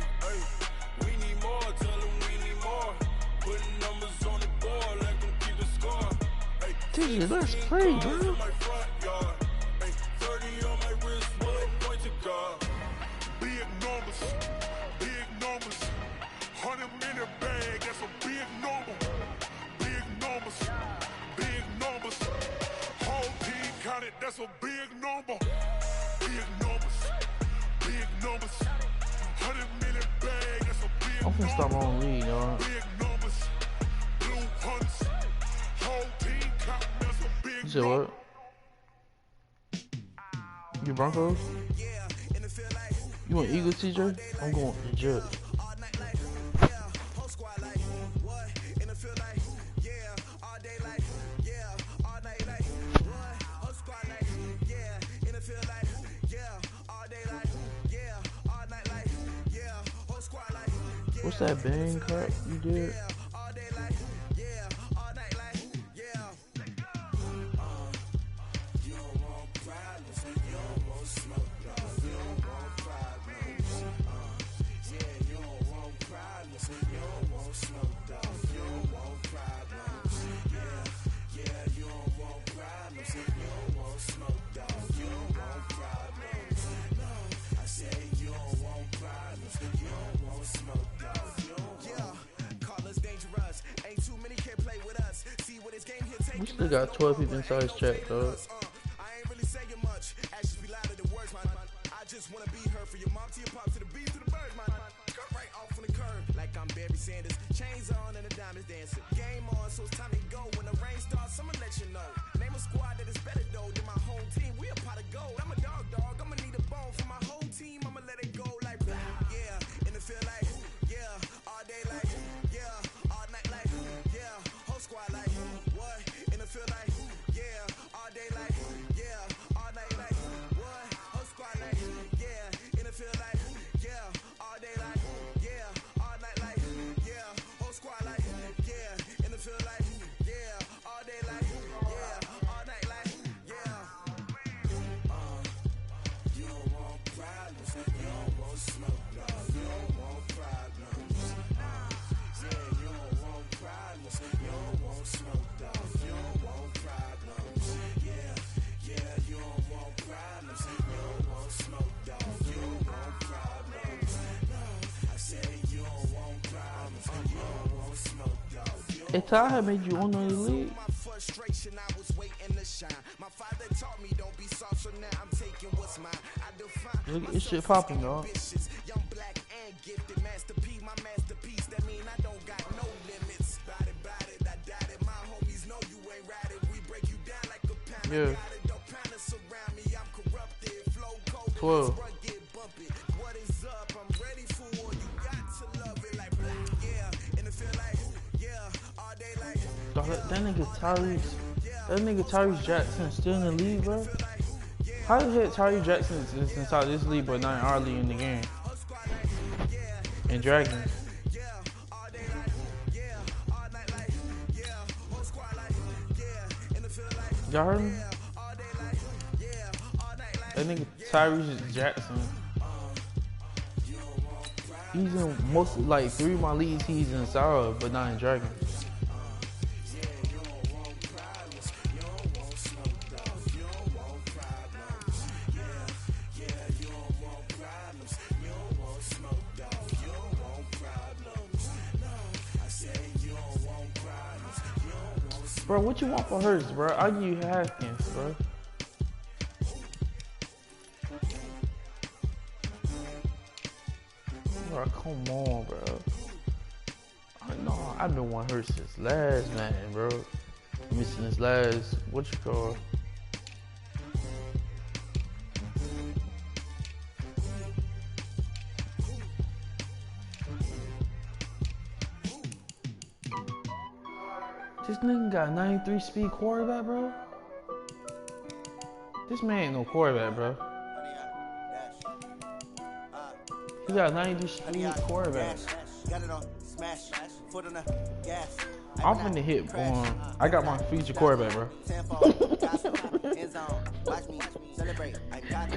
we need more, tell them we need more. Putting numbers on the board, let them keep the score. Hey, dude, that's crazy, bro. In my front yard. Hey, 30 on my wrist, bullet point to God. Big numbers. 100-minute bag, that's a big number. Big numbers. Whole team counted, that's a big number. Big numbers. 100-minute bag, that's a big I'm number. finna stop on read, dog. Big numbers. Blue hunts. Whole team counting, that's a big You said what? You Broncos? You want Eagles, TJ? I'm going to the Jets. What's that bang cut you did? We still got 12 people inside his chat, dog. Barry Sanders. Chains on and the diamonds dancing. Game on, so it's time to go. When the rain starts, I'ma let you know. Name a squad that is better though than my home team. We a pot of gold. I'm a dog. I'ma need a bone for my whole team. I'ma let it go like yeah. In the field like yeah. All day like yeah. All night like yeah. Whole squad like what? In the field like yeah. All day like yeah. All night like what? Whole squad like yeah. In the field like yeah. All day like yeah. All night like yeah. Whole squad like yeah. In the field like yeah. All day like yeah. All night like yeah. You don't want problems. You don't want smoke, no. You don't want problems. Yeah, you don't want problems. You don't want smoke, dog. You don't want problems. Yeah, you don't want problems. You don't want smoke, dog. You don't want problems. No, I said you don't want problems. You don't want smoke, dog. Hey, Ty made you on the league. My frustration, I was waiting to shine. My father taught me don't be soft, so now I'm taking what's mine. I define Look, this shit popping, dog. young, black, and gifted. Master P, my masterpiece. That mean I don't got no limits. Bout it, I doubt it. My homies know you ain't ride it. We break you down like a pound. Yeah. Don't pound us around me. I'm corrupted. Flow cold. 12. Get bumpy. What is up? I'm ready for war. You got to love it like black. Yeah. In the field like yeah. All day like Dog, that nigga Tyrese Jackson still in the league, bro. How the heck Tyrese Jackson is inside this league but not in our league in the game? And Dragons. Y'all heard me? That nigga Tyrese Jackson. He's in most, like 3 of my leagues he's inside of, but not in Dragons. Bro, what you want for hers, bro? I'll give you Haskins, bro. Bro, come on, bro. I know I've been wanting her since last man, bro. Missing this last, what you call? This nigga got 93 speed quarterback, bro. This man ain't no quarterback, bro. He got 93 speed quarterback. I'm finna hit, boy. I got my future quarterback, bro.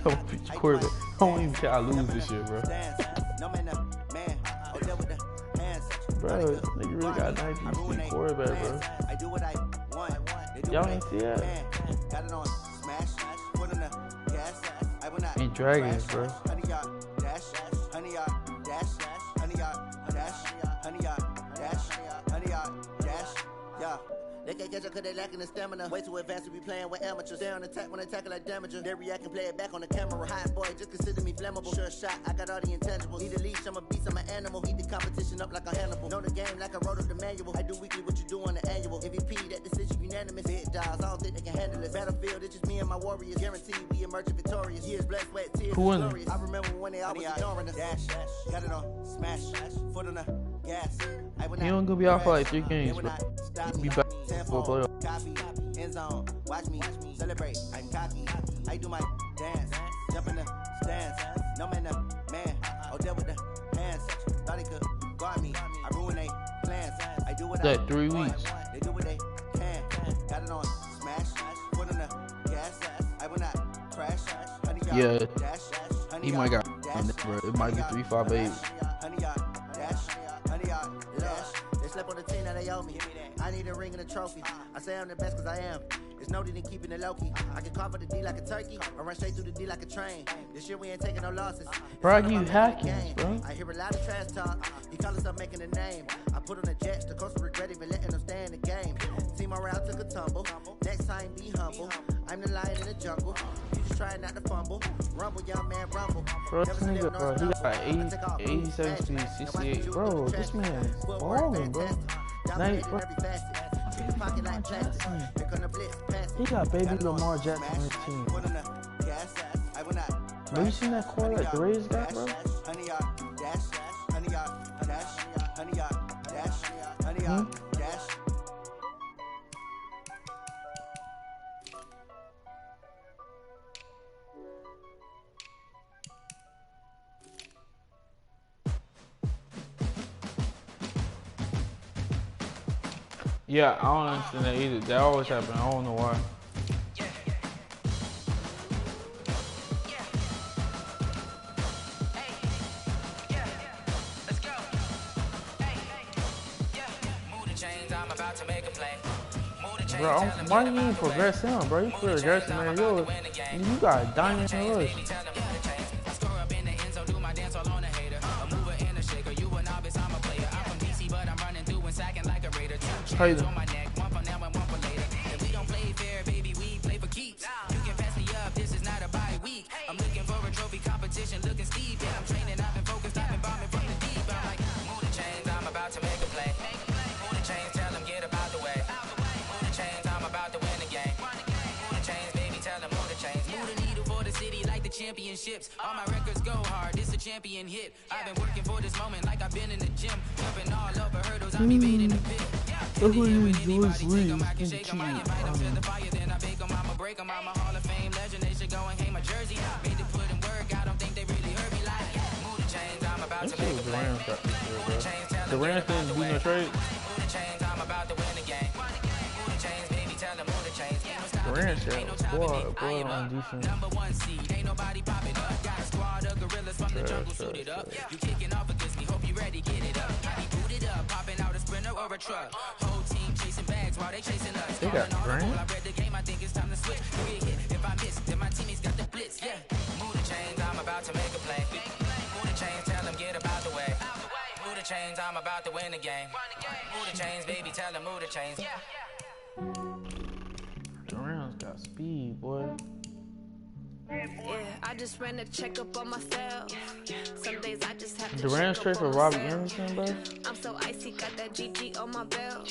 Come future quarterback. I don't even care I lose this shit, bro. Bro, nigga really got 93 speed quarterback, bro. Y'all ain't see that? And Dragons, bro. They can't catch up cause they lacking the stamina. Way too advanced to be playing with amateurs. They on attack when they tackle like damager. They react and play it back on the camera. Hot boy, just consider me flammable. Sure shot, I got all the intangibles. Need a leash, I'm a beast, I'm an animal. Heat the competition up like a Hannibal. Know the game like I wrote up the manual. I do weekly what you do on the annual. MVP, that decision unanimous. Big dials, I don't think they can handle it. Battlefield, it's just me and my warriors. Guaranteed we emerge victorious. Years, blood, sweat, tears, glorious. I remember when they always ignoring us. Dash, got it on, smash, foot on the gas. He don't gonna be out for like 3 games, bro. He'll be back for a playoff. Copy, end zone, watch me celebrate. I'm cocky, I do my dance, jump in the stands. No man, man, oh there with the hands. Thought he could guard me, I ruin they plans. I do what I that 3 weeks. They do what they can. Got it on, smash, foot on the gas. I will not crash. Honey, Yeah, dash, honey, he might got on this, bro. It might be 358. honey, dash, honey, dash. They slept on the team that they owe me. I need a ring and a trophy. I say I'm the best cause I am. It's noted in keeping it low key. I can call for the D like a turkey, or run straight through the D like a train. This year we ain't taking no losses. Bro, you hacking, bro. I hear a lot of trash talk. He call himself making a name. I put on the Jets, the coach regret even letting them stay in the game. Team around took a tumble. Next time be humble. I'm the lion in the jungle. You just trying not to fumble. Rumble, young man, rumble. Bro, this nigga, bro, he got 87 speed, 68. Bro, this man is balling, bro. He got baby Lamar Jackson on his team. Bro, you seen that core that the Raiders got, bro? Yeah, I don't understand that either. That always happens. I don't know why. Bro, why you even progress him, bro? You progress him, man. Yo, you got a diamond rush. How you doing? I'm looking for a trophy competition, looking steep. Yeah, I'm training, I've been focused, I've been bombing from the deep. I'm like, move the chains, I'm about to make a play. Move the chains, tell them get up out the way. Move the chains, I'm about to win the game. Move the chains, baby, tell them move the chains. Move the needle for the city like the championships. All my records go hard, this a champion hit. I've been working for this moment like I've been in the gym. Jumping all over hurdles, I'm evading the pit. That's what you do is read. I'm to the fire, then I bake them, I'ma break them. I'm a Hall of Fame legend, they should go and hang my jersey. Made to put in work, I don't think they really heard me like, move the chains, I'm about to make a play. Move the chains, tell them get about the way. Move the chains, I'm about to win the game. Move the chains, baby, tell them move the chains. Ain't no stopping me, I am up. Number one seed, ain't nobody popping up. Got a squad of gorillas from the jungle suited up. You kicking off against me, hope you ready, get it up. I be booted up, popping out a sprinter or a truck. Whole team chasing bags while they chasing us. They got grand. I read the game, I think it's time to switch. You get hit, if I miss, then my teammates got the blitz. Yeah, move the chains, I'm about to make a play. Move the chains, tell them get up out the way. Move the chains, I'm about to win the game. Move the chains, baby, tell them move the chains. Durant's got speed, boy. Yeah, I just ran a checkup on myself. Some days I just have to Durant straight for Robbie Anderson, bro. I'm so icy, got that GG on my belt.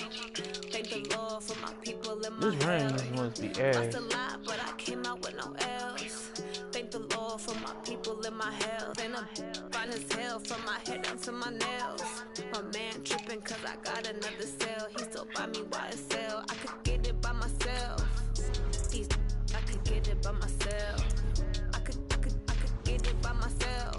Thank the Lord for my people in my this rain must be ass. Lost a lot, but I came out with no L's. Thank the Lord for my people in my health. And I'm fine as hell from my head down to my nails. My man tripping cause I got another cell. He still buy me YSL. I could get it by myself. I could get it by myself. I could get it by myself.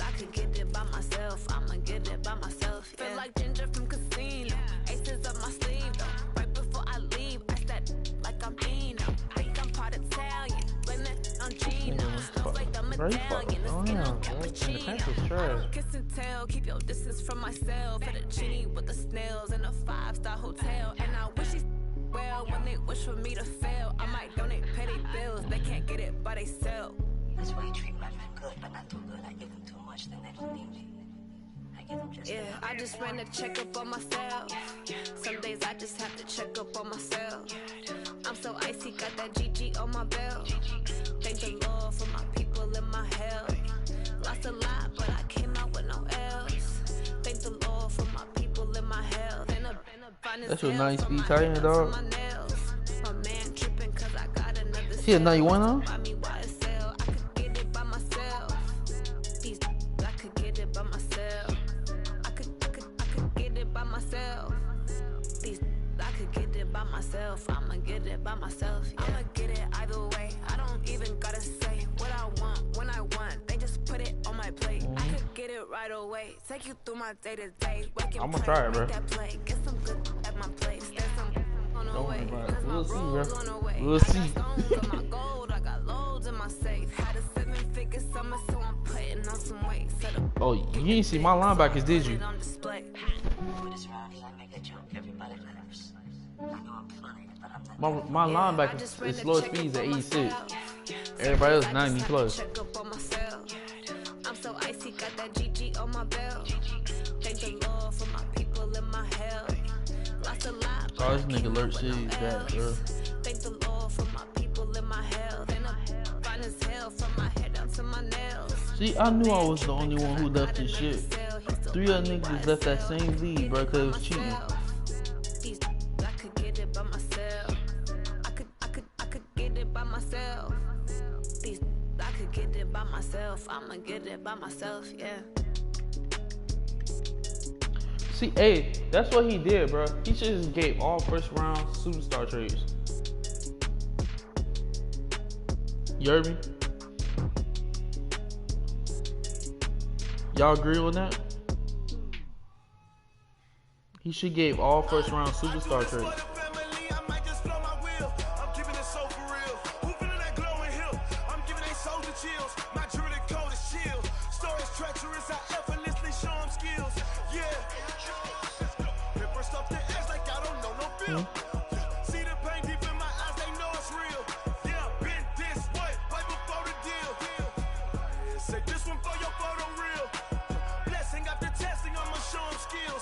I could get it by myself. I'ma get it by myself. Yeah. Feel like Ginger from Casino. Aces up my sleeve though. Right before I leave, I start like I'm Dino. Think I'm part Italian. Blame that on Gino. Smells like the medallion. The skin on cappuccino. Kiss and tell. Keep your distance from myself. Fettuccine with the snails in a 5-star hotel. And I wish he's well when they wish for me to fail. I might donate petty bills. They can't get it by they sell. That's why you treat my men good, but not too good. I give them too much, then they don't need me. I give them just yeah, I just ran a checkup on myself. Some days I just have to check up on myself. I'm so icy, got that GG on my belt. Thank the Lord for my people in my health. Lost a lot, but I came out with no L's. Thank the Lord for my people in my health. That's a nice speed tight end, dog. My man tripping cause I got another. See a 91 on? I could get it by myself. I could get it by myself. I could get it by myself. I could get it by myself. I'ma get it by myself. Yeah. I'ma get it either way. I don't even gotta say what I want when I want. They just put it on my plate. I could get it right away. Take you through my day to day. I'm gonna try it, bro. Get some good at my place. There's some on the way. We'll see, bro. We'll see. I got loads in my safe. Had a 7-figure summer, so I'm putting on some weight. Oh, you didn't see my linebackers, did you? My linebacker is slow speeds at 86. Everybody else 90 plus. I'm so icy, got that GG on my belt. Thank the Lord for my people in my health. Lost a lot. Oh, this nigga Lurch City is bad, bro. Thank the Lord for my people in my health. And I'm fine as hell from my head down to my nails. See, I knew I was the only one who left this shit. 3 other niggas left that same league, bro, cause it was cheating. I could get it by myself. I could get it by myself. I could get it by myself. I'ma get it by myself, yeah. See, hey, that's what he did, bro. He just gave all first round superstar trades. You heard me? Y'all agree with that? He should gave all first round superstar trades.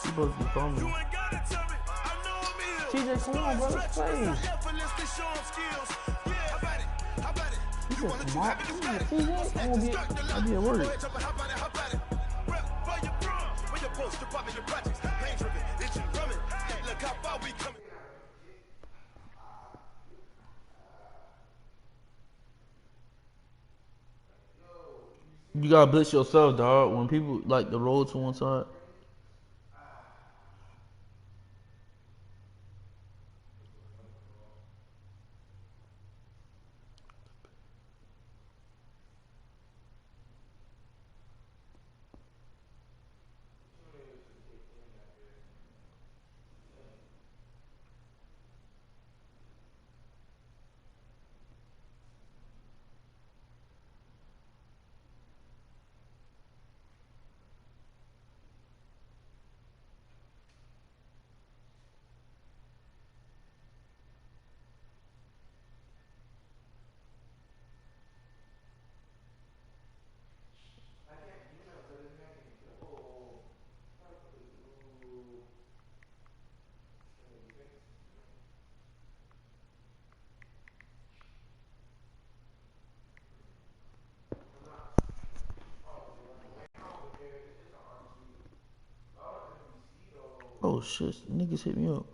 Supposed to be calling. TJ, come on, bro, let's play. He said, come on, TJ, I'll be at work. You gotta blitz yourself, dog. When people like the roll to one side. Oh shit, niggas hit me up.